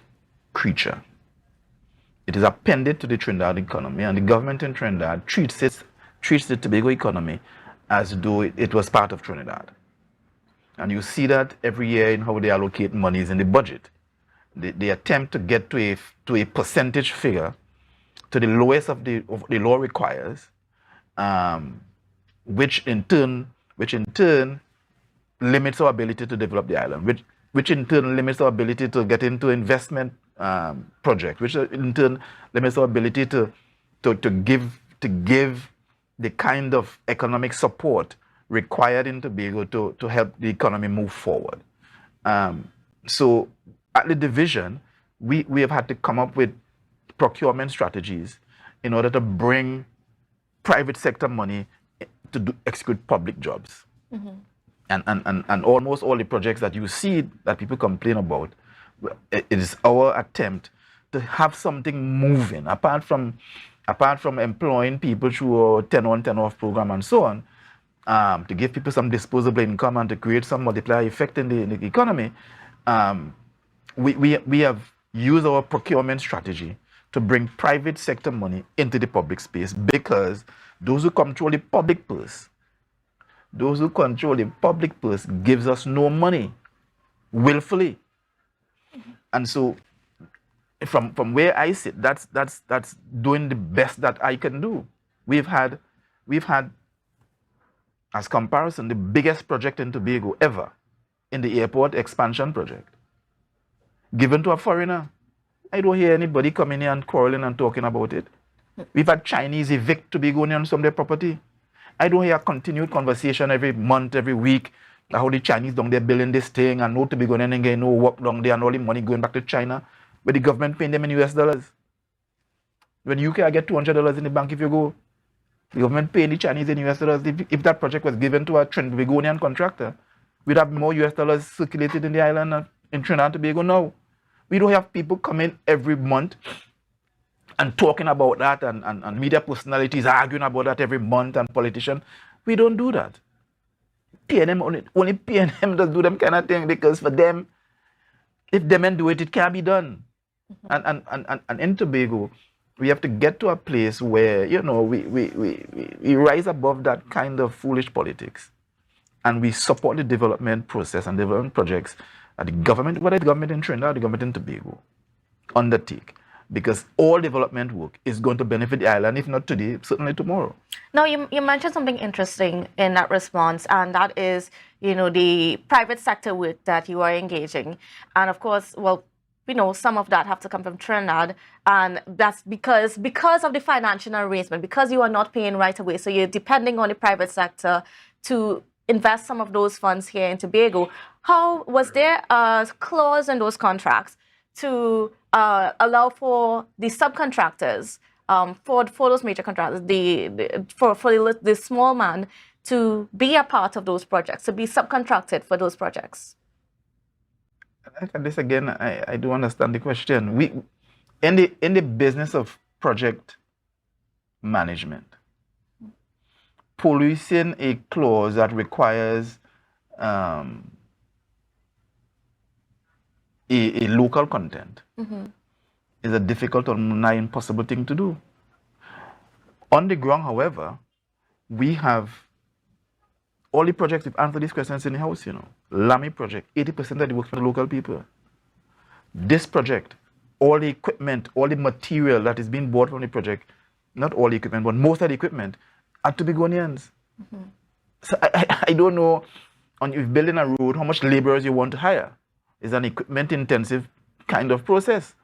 creature. It is appended to the Trinidad economy, and the government in Trinidad treats the Tobago economy as though it was part of Trinidad. And you see that every year in how they allocate monies in the budget. They attempt to get to a percentage figure to the lowest of the law requires, which in turn limits our ability to develop the island, which in turn limits our ability to get into investment project, which in turn limits our ability to give the kind of economic support required in Tobago to help the economy move forward. So at the division, we have had to come up with procurement strategies in order to bring private sector money to execute public jobs. Mm-hmm. And almost all the projects that you see that people complain about, it is our attempt to have something moving apart from employing people through a 10-on, 10-off program and so on, to give people some disposable income and to create some multiplier effect in the economy. We have used our procurement strategy to bring private sector money into the public space, because those who control the public purse gives us no money willfully. And so from where I sit, that's doing the best that I can do. We've had as comparison the biggest project in Tobago ever in the airport expansion project, given to a foreigner. I don't hear anybody coming here and quarreling and talking about it. We've had Chinese evict Tobagonians from their property. I don't hear a continued conversation every month, every week, how the Chinese down there building this thing and no Tobagonian and getting no work down there and all the money going back to China, but the government paying them in US dollars. When UK, I get $200 in the bank if you go. The government paying the Chinese in US dollars. If that project was given to a Tobagonian contractor, we'd have more US dollars circulated in the island in Trinidad and Tobago now. We don't have people coming every month and talking about that, and media personalities arguing about that every month, and politicians. We don't do that. PNM only PNM does do them kind of thing, because for them, if them men do it, it can't be done. Mm-hmm. And in Tobago, we have to get to a place where, you know, we rise above that kind of foolish politics, and we support the development process and development projects that the government, whether the government in Trinidad or the government in Tobago, undertake. Because all development work is going to benefit the island, if not today, certainly tomorrow. Now, you mentioned something interesting in that response, and that is, you know, the private sector work that you are engaging. And of course, well, we know some of that have to come from Trinidad, and that's because of the financial arrangement, because you are not paying right away. So you're depending on the private sector to invest some of those funds here in Tobago. How was there a clause in those contracts to allow for the subcontractors, for those major contractors, for the small man to be a part of those projects, to be subcontracted for those projects? This again, I do understand the question. We in the business of project management, policing a clause that requires a local content, mm-hmm, is a difficult or nigh impossible thing to do. On the ground, however, we have all the projects. We've answered these questions in the house, you know. Lamy project, 80% of the work for the local people. This project, all the equipment, all the material that is being bought from the project, not all the equipment, but most of the equipment, are Tobagonians. Mm-hmm. So I don't know, on if building a road, how much laborers you want to hire. It's an equipment-intensive kind of process.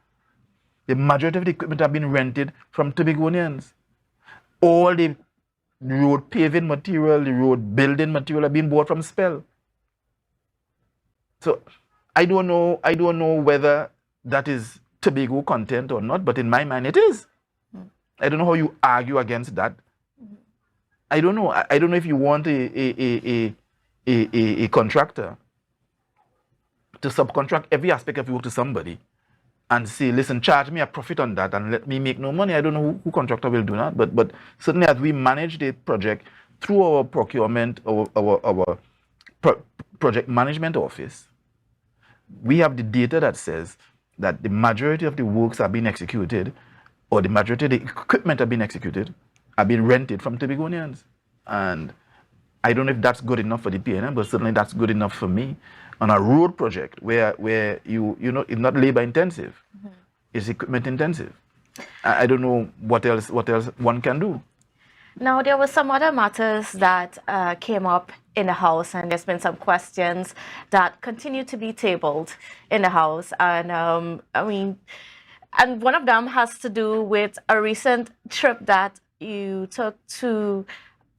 The majority of the equipment have been rented from Tobagonians. All the road paving material, the road building material have been bought from Spell. So I don't know whether that is Tobago content or not, but in my mind it is. I don't know how you argue against that. I don't know. I don't know if you want a contractor to subcontract every aspect of your work to somebody and say, listen, charge me a profit on that and let me make no money. I don't know who contractor will do that, but certainly as we manage the project through our procurement, our project management office, we have the data that says that the majority of the works are being executed, or the majority of the equipment are being executed, are being rented from Tobagonians. And I don't know if that's good enough for the PNM, but certainly that's good enough for me on a road project where you know it's not labor intensive, it's equipment intensive. I don't know what else one can do. Now, there were some other matters that came up in the House, and there's been some questions that continue to be tabled in the House. And and one of them has to do with a recent trip that you took to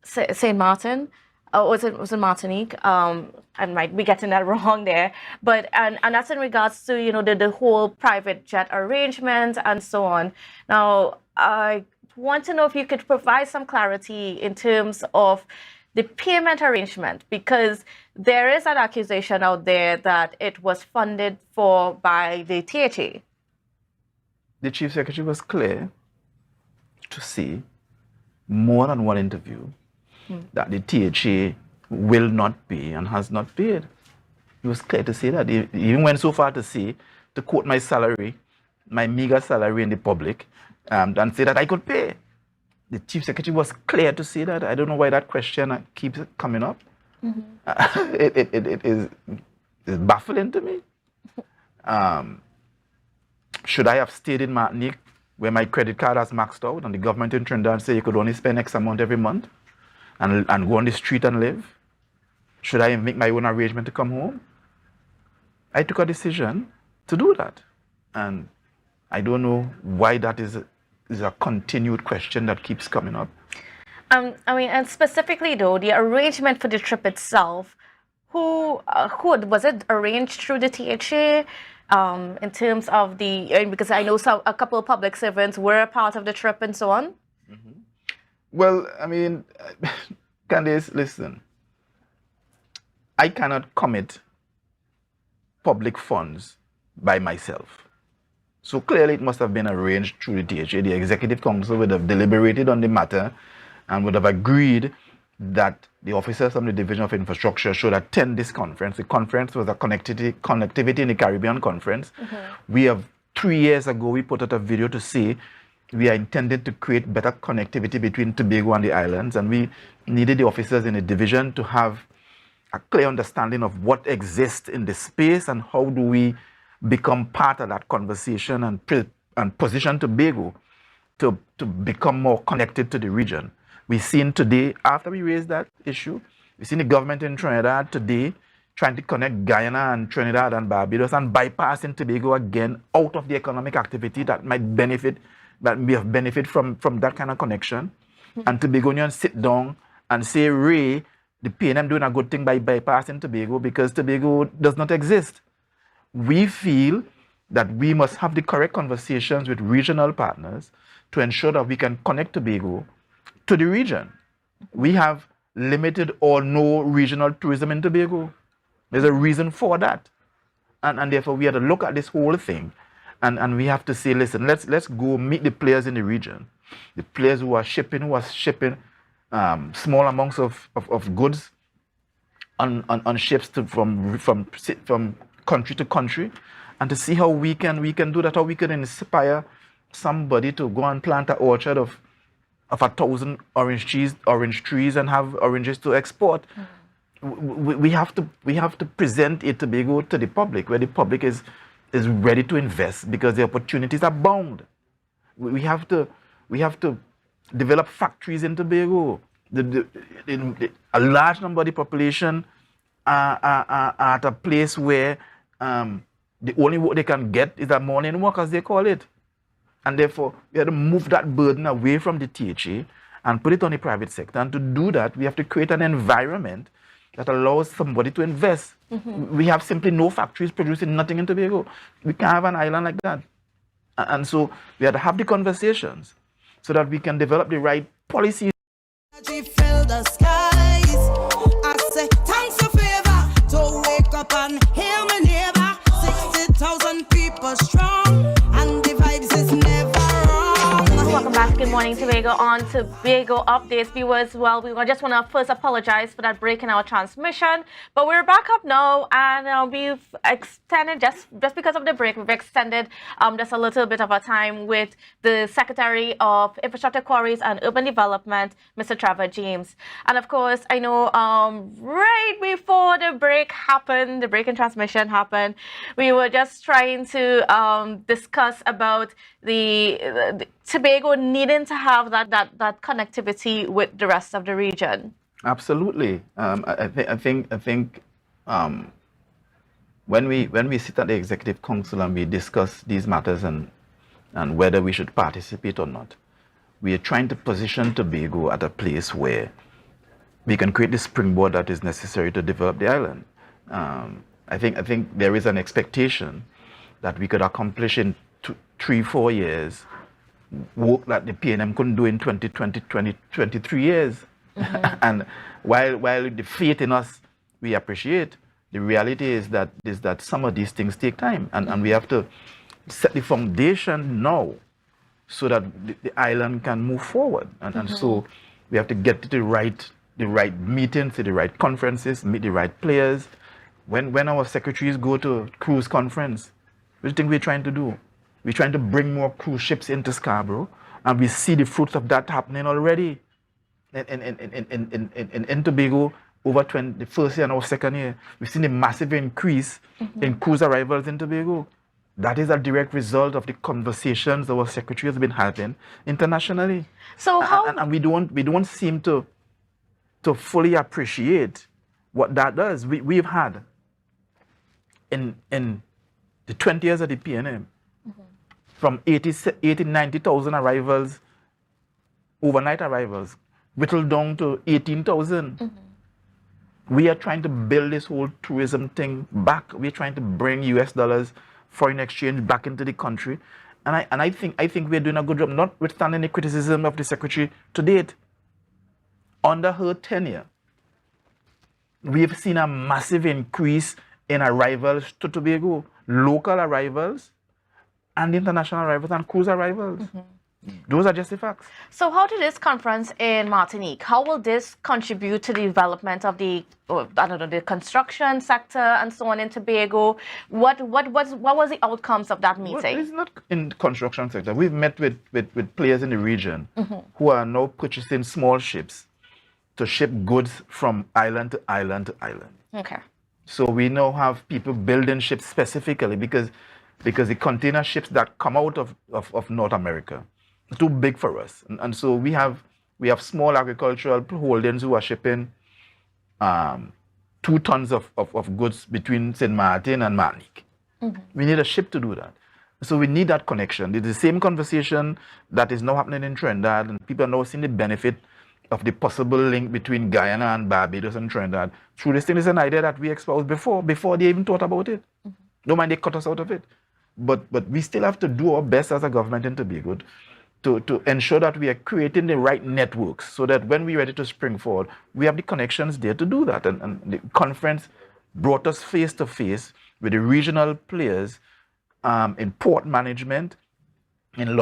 St. Martin. Was it Martinique? I might be getting that wrong there. But and that's in regards to, you know, the whole private jet arrangement and so on. Now, I want to know if you could provide some clarity in terms of the payment arrangement, because there is an accusation out there that it was funded for by the THA. The Chief Secretary was clear to say more than one interview that the THA will not pay and has not paid. He was clear to say that. He even went so far to say, to quote my salary, my meager salary in the public, and say that I could pay. The Chief Secretary was clear to say that. I don't know why that question keeps coming up. It is baffling to me. Should I have stayed in Martinique where my credit card has maxed out and the government in Trinidad say you could only spend X amount every month and go on the street and live? Should I make my own arrangement to come home? I took a decision to do that. And I don't know why that is a continued question that keeps coming up. And specifically though, the arrangement for the trip itself, who was it arranged through the THA? In terms of because I know a couple of public servants were a part of the trip and so on. Well, Kandace, listen, I cannot commit public funds by myself. So clearly it must have been arranged through the THA. The Executive Council would have deliberated on the matter and would have agreed that the officers from the Division of Infrastructure should attend this conference. The conference was a connectivity in the Caribbean conference. We have 3 years ago, we put out a video to say we are intended to create better connectivity between Tobago and the islands, and we needed the officers in the division to have a clear understanding of what exists in the space and how do we become part of that conversation and position Tobago to become more connected to the region. We've seen today, after we raised that issue, we've seen the government in Trinidad today trying to connect Guyana and Trinidad and Barbados and bypassing Tobago again out of the economic activity that might benefit, that we have benefit from that kind of connection. And Tobagonians sit down and say, Ray, the PNM doing a good thing by bypassing Tobago because Tobago does not exist. We feel that we must have the correct conversations with regional partners to ensure that we can connect Tobago to the region. We have limited or no regional tourism in Tobago. There's a reason for that. And therefore we have to look at this whole thing and we have to say, listen, let's go meet the players in the region. The players who are shipping small amounts of goods on ships from country to country, and to see how we can do that, how we can inspire somebody to go and plant an orchard of 1,000 orange trees and have oranges to export. We have to present a Tobago to the public, where the public is ready to invest because the opportunities are bound. We have to develop factories in Tobago. A large number of the population are at a place where the only work they can get is a morning work, as they call it. And therefore, we have to move that burden away from the THA and put it on the private sector. And to do that, we have to create an environment that allows somebody to invest. We have simply no factories producing nothing in Tobago. We can't have an island like that. And so we had to have the conversations so that we can develop the right policies. Fill the skies. I say thanks a favor to wake up and hear my neighbor. 60,000 people strong, and the vibes is never wrong. Welcome back. Good morning, Tobago. On Tobago Updates, viewers. Well, we just want to first apologize for that break in our transmission, but we're back up now, and we've extended just because of the break. We've extended just a little bit of our time with the Secretary of Infrastructure, Quarries and Urban Development, Mr. Trevor James. And of course, I know right before the break happened, the break in transmission happened, we were just trying to discuss about the Tobago needing to have that connectivity with the rest of the region. Absolutely. I think when we sit at the Executive Council and we discuss these matters and whether we should participate or not, we are trying to position Tobago at a place where we can create the springboard that is necessary to develop the island. I think there is an expectation that we could accomplish in 3-4 years work that the PNM couldn't do in 23 years. And while the faith in us we appreciate, the reality is that some of these things take time, and we have to set the foundation now so that the island can move forward. And so we have to get to the right meetings, to the right conferences, meet the right players. When our secretaries go to cruise conference, what do you think we're trying to do? We're trying to bring more cruise ships into Scarborough, and we see the fruits of that happening already. In Tobago, over the first year and our second year, we've seen a massive increase in cruise arrivals in Tobago. That is a direct result of the conversations our secretary has been having internationally. So how and we don't seem to fully appreciate what that does. We've had in the 20 years of the PNM, from 90,000 arrivals, overnight arrivals, whittled down to 18,000. We are trying to build this whole tourism thing back. We're trying to bring US dollars, foreign exchange back into the country. And I think we're doing a good job, notwithstanding the criticism of the secretary to date. Under her tenure, we've seen a massive increase in arrivals to Tobago, local arrivals, and international arrivals and cruise arrivals. Those are just the facts. So how did this conference in Martinique, how will this contribute to the development of the construction sector and so on in Tobago? What was the outcomes of that meeting? Well, it's not in the construction sector. We've met with players in the region who are now purchasing small ships to ship goods from island to island to island. Okay. So we now have people building ships specifically because the container ships that come out of North America are too big for us. And so we have small agricultural holdings who are shipping 2 tons of goods between St. Martin and Martinique. We need a ship to do that. So we need that connection. It's the same conversation that is now happening in Trinidad, and people are now seeing the benefit of the possible link between Guyana and Barbados and Trinidad. Through this thing is an idea that we espoused before they even thought about it. Don't mind they cut us out of it. But we still have to do our best as a government in Tobago to ensure that we are creating the right networks so that when we're ready to spring forward, we have the connections there to do that. And the conference brought us face to face with the regional players in port management, in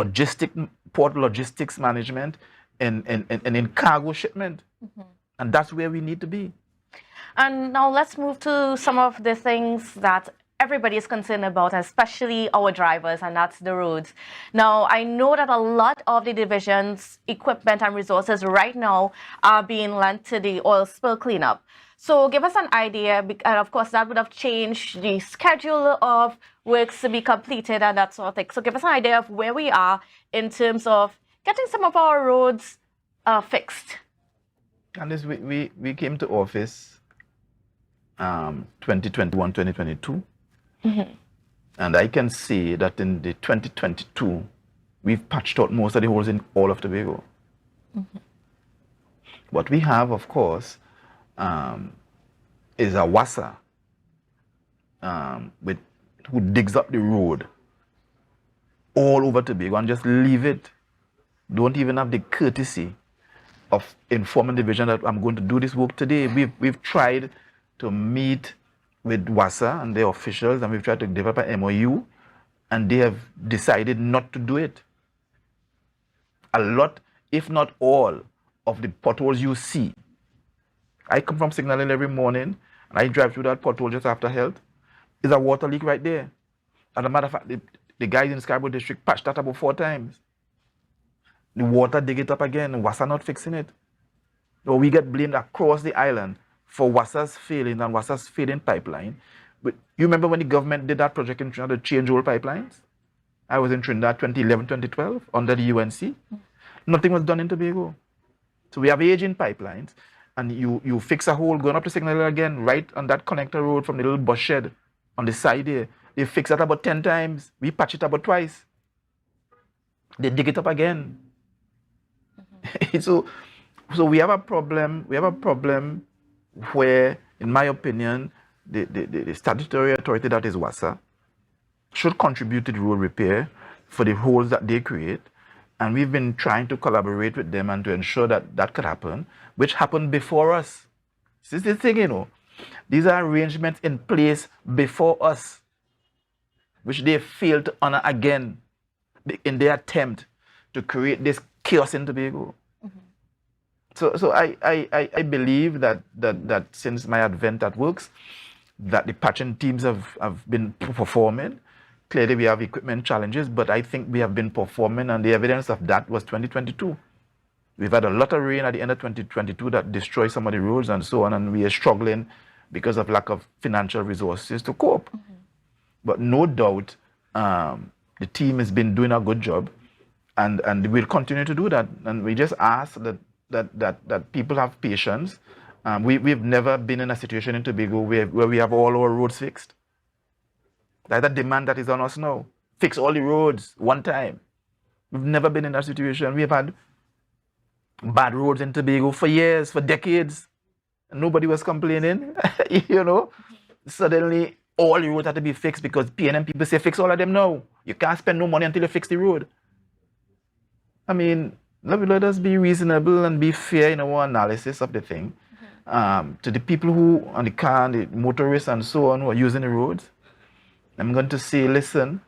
port logistics management, and in cargo shipment. And that's where we need to be. And now let's move to some of the things that everybody is concerned about, especially our drivers, and that's the roads. Now, I know that a lot of the division's equipment and resources right now are being lent to the oil spill cleanup. So give us an idea, and of course that would have changed the schedule of works to be completed and that sort of thing. So give us an idea of where we are in terms of getting some of our roads fixed. Kandace, we came to office 2021, 2022. And I can say that in the 2022, we've patched out most of the holes in all of Tobago. What we have, of course, is a wassa who digs up the road all over Tobago and just leave it. Don't even have the courtesy of informing the division that I'm going to do this work today. We've tried to meet with WASA and their officials, and we've tried to develop an MOU, and they have decided not to do it. A lot, if not all, of the potholes you see. I come from Signal Hill every morning, and I drive through that pothole just after health. There's a water leak right there. As a matter of fact, the guys in Scarborough District patched that about 4 times. The water dig it up again, and WASA not fixing it. So we get blamed across the island for WASA's failing and WASA's failing pipeline. But you remember when the government did that project in Trinidad to change all pipelines? I was in Trinidad 2011, 2012 under the UNC. Nothing was done in Tobago. So we have aging pipelines, and you fix a hole going up to Signal Hill again, right on that connector road from the little bus shed on the side there. They fix that about 10 times. We patch it about twice. They dig it up again. So we have a problem. We have a problem where, in my opinion, the statutory authority that is WASA should contribute to the road repair for the holes that they create. And we've been trying to collaborate with them and to ensure that that could happen, which happened before us. This is the thing, you know. These are arrangements in place before us, which they failed to honor again in their attempt to create this chaos in Tobago. So I believe that since my advent at Works, that the patching teams have been performing. Clearly we have equipment challenges, but I think we have been performing, and the evidence of that was 2022. We've had a lot of rain at the end of 2022 that destroyed some of the roads and so on, and we are struggling because of lack of financial resources to cope. But no doubt, the team has been doing a good job, and we'll continue to do that. And we just ask that people have patience. We've never been in a situation in Tobago where we have all our roads fixed. That's a demand that is on us now. Fix all the roads one time. We've never been in that situation. We've had bad roads in Tobago for years, for decades. And nobody was complaining, you know. Suddenly, all the roads had to be fixed because PNM people say, fix all of them now. You can't spend no money until you fix the road. I mean, let us be reasonable and be fair in our analysis of the thing. To the people who, on the car, the motorists and so on, who are using the roads, I'm going to say, listen,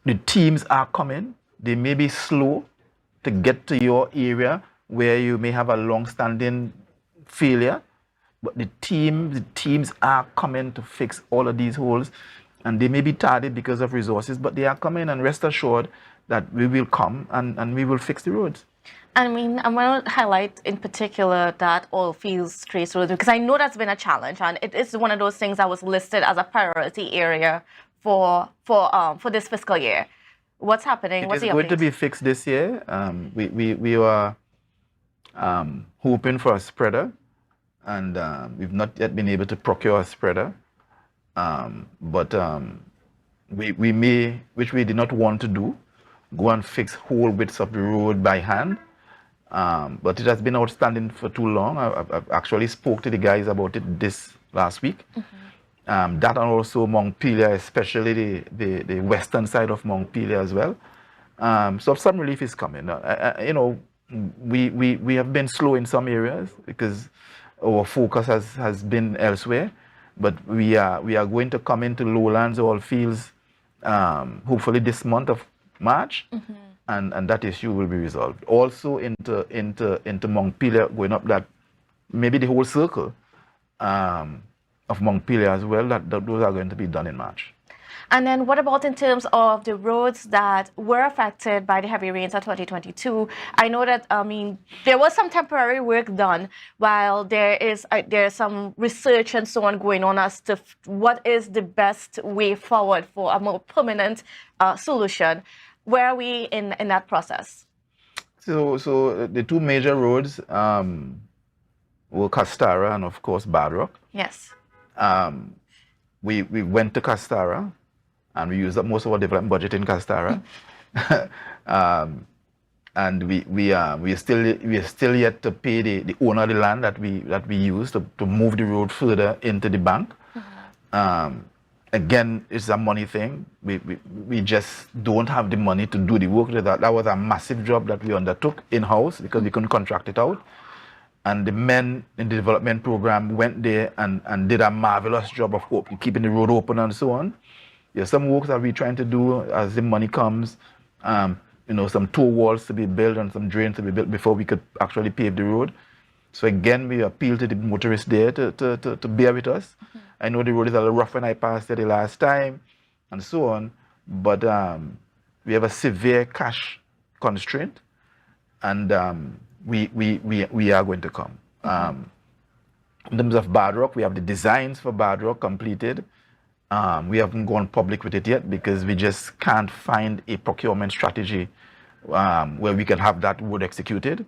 the teams are coming. They may be slow to get to your area where you may have a long-standing failure, but the teams are coming to fix all of these holes, and they may be tardy because of resources, but they are coming, and rest assured that we will come and we will fix the roads. I mean, I want to highlight in particular that oil fields trace roads, because I know that's been a challenge, and it is one of those things that was listed as a priority area for this fiscal year. What's happening? What's the update? It's going to be fixed this year. We were hoping for a spreader, and we've not yet been able to procure a spreader. But we may, which we did not want to do, go and fix whole widths of the road by hand. But it has been outstanding for too long. I've actually spoke to the guys about it this last week. That and also Montpelier, especially the western side of Montpelier as well. So some relief is coming. You know, we have been slow in some areas because our focus has been elsewhere. But we are going to come into lowlands oil fields hopefully this month of March. And that issue will be resolved. Also into Montpelier, going up that, maybe the whole circle of Montpelier as well, that those are going to be done in March. And then what about in terms of the roads that were affected by the heavy rains of 2022? I know that, I mean, there was some temporary work done, while there's some research and so on going on as to what is the best way forward for a more permanent solution. Where are we in that process? So the two major roads were Castara and, of course, Bad Rock. Yes. We went to Castara, and we used up most of our development budget in Castara. and we are still yet to pay the owner of the land that we use to move the road further into the bank. Again, it's a money thing. We just don't have the money to do the work. That was a massive job that we undertook in-house because we couldn't contract it out. And the men in the development program went there and did a marvelous job of keeping the road open and so on. There's some work that we're trying to do as the money comes. Some toe walls to be built and some drains to be built before we could actually pave the road. So again, we appeal to the motorists there to bear with us. I know the road is a little rough when I passed there the last time and so on, but we have a severe cash constraint, and we are going to come. In terms of Bad Rock, we have the designs for Bad Rock completed. We haven't gone public with it yet because we just can't find a procurement strategy where we can have that road executed.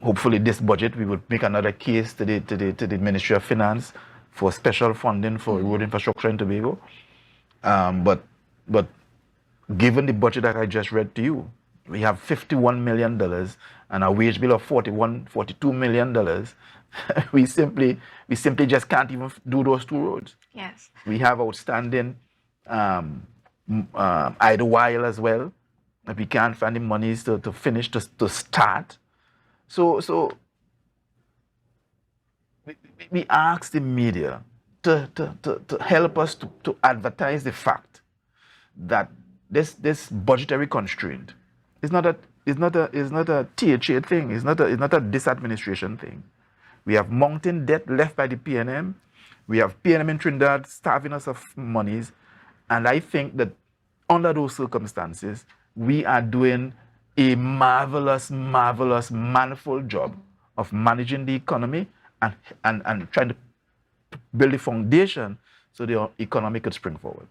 Hopefully this budget we would make another case to the Ministry of Finance for special funding for road infrastructure in Tobago. But given the budget that I just read to you, we have $51 million and a wage bill of $42 million. we simply just can't even do those two roads. Yes. We have outstanding Idlewild as well. We can't find the monies to finish, to start. So we ask the media to help us to advertise the fact that this budgetary constraint is not a THA thing. It's not a disadministration thing. We have mounting debt left by the PNM. We have PNM in Trinidad starving us of monies, and I think that under those circumstances, we are doing a marvelous, manifold job of managing the economy and trying to build a foundation so the economy could spring forward.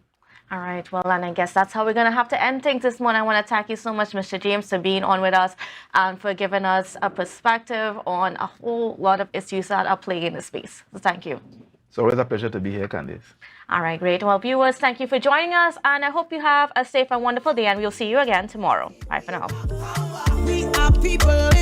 All right. Well, and I guess that's how we're going to have to end things this morning. I want to thank you so much, Mr. James, for being on with us and for giving us a perspective on a whole lot of issues that are plaguing the space. So thank you. It's always a pleasure to be here, Kandace. All right, great. Well, viewers, thank you for joining us, and I hope you have a safe and wonderful day, and we'll see you again tomorrow. Bye for now. We are people.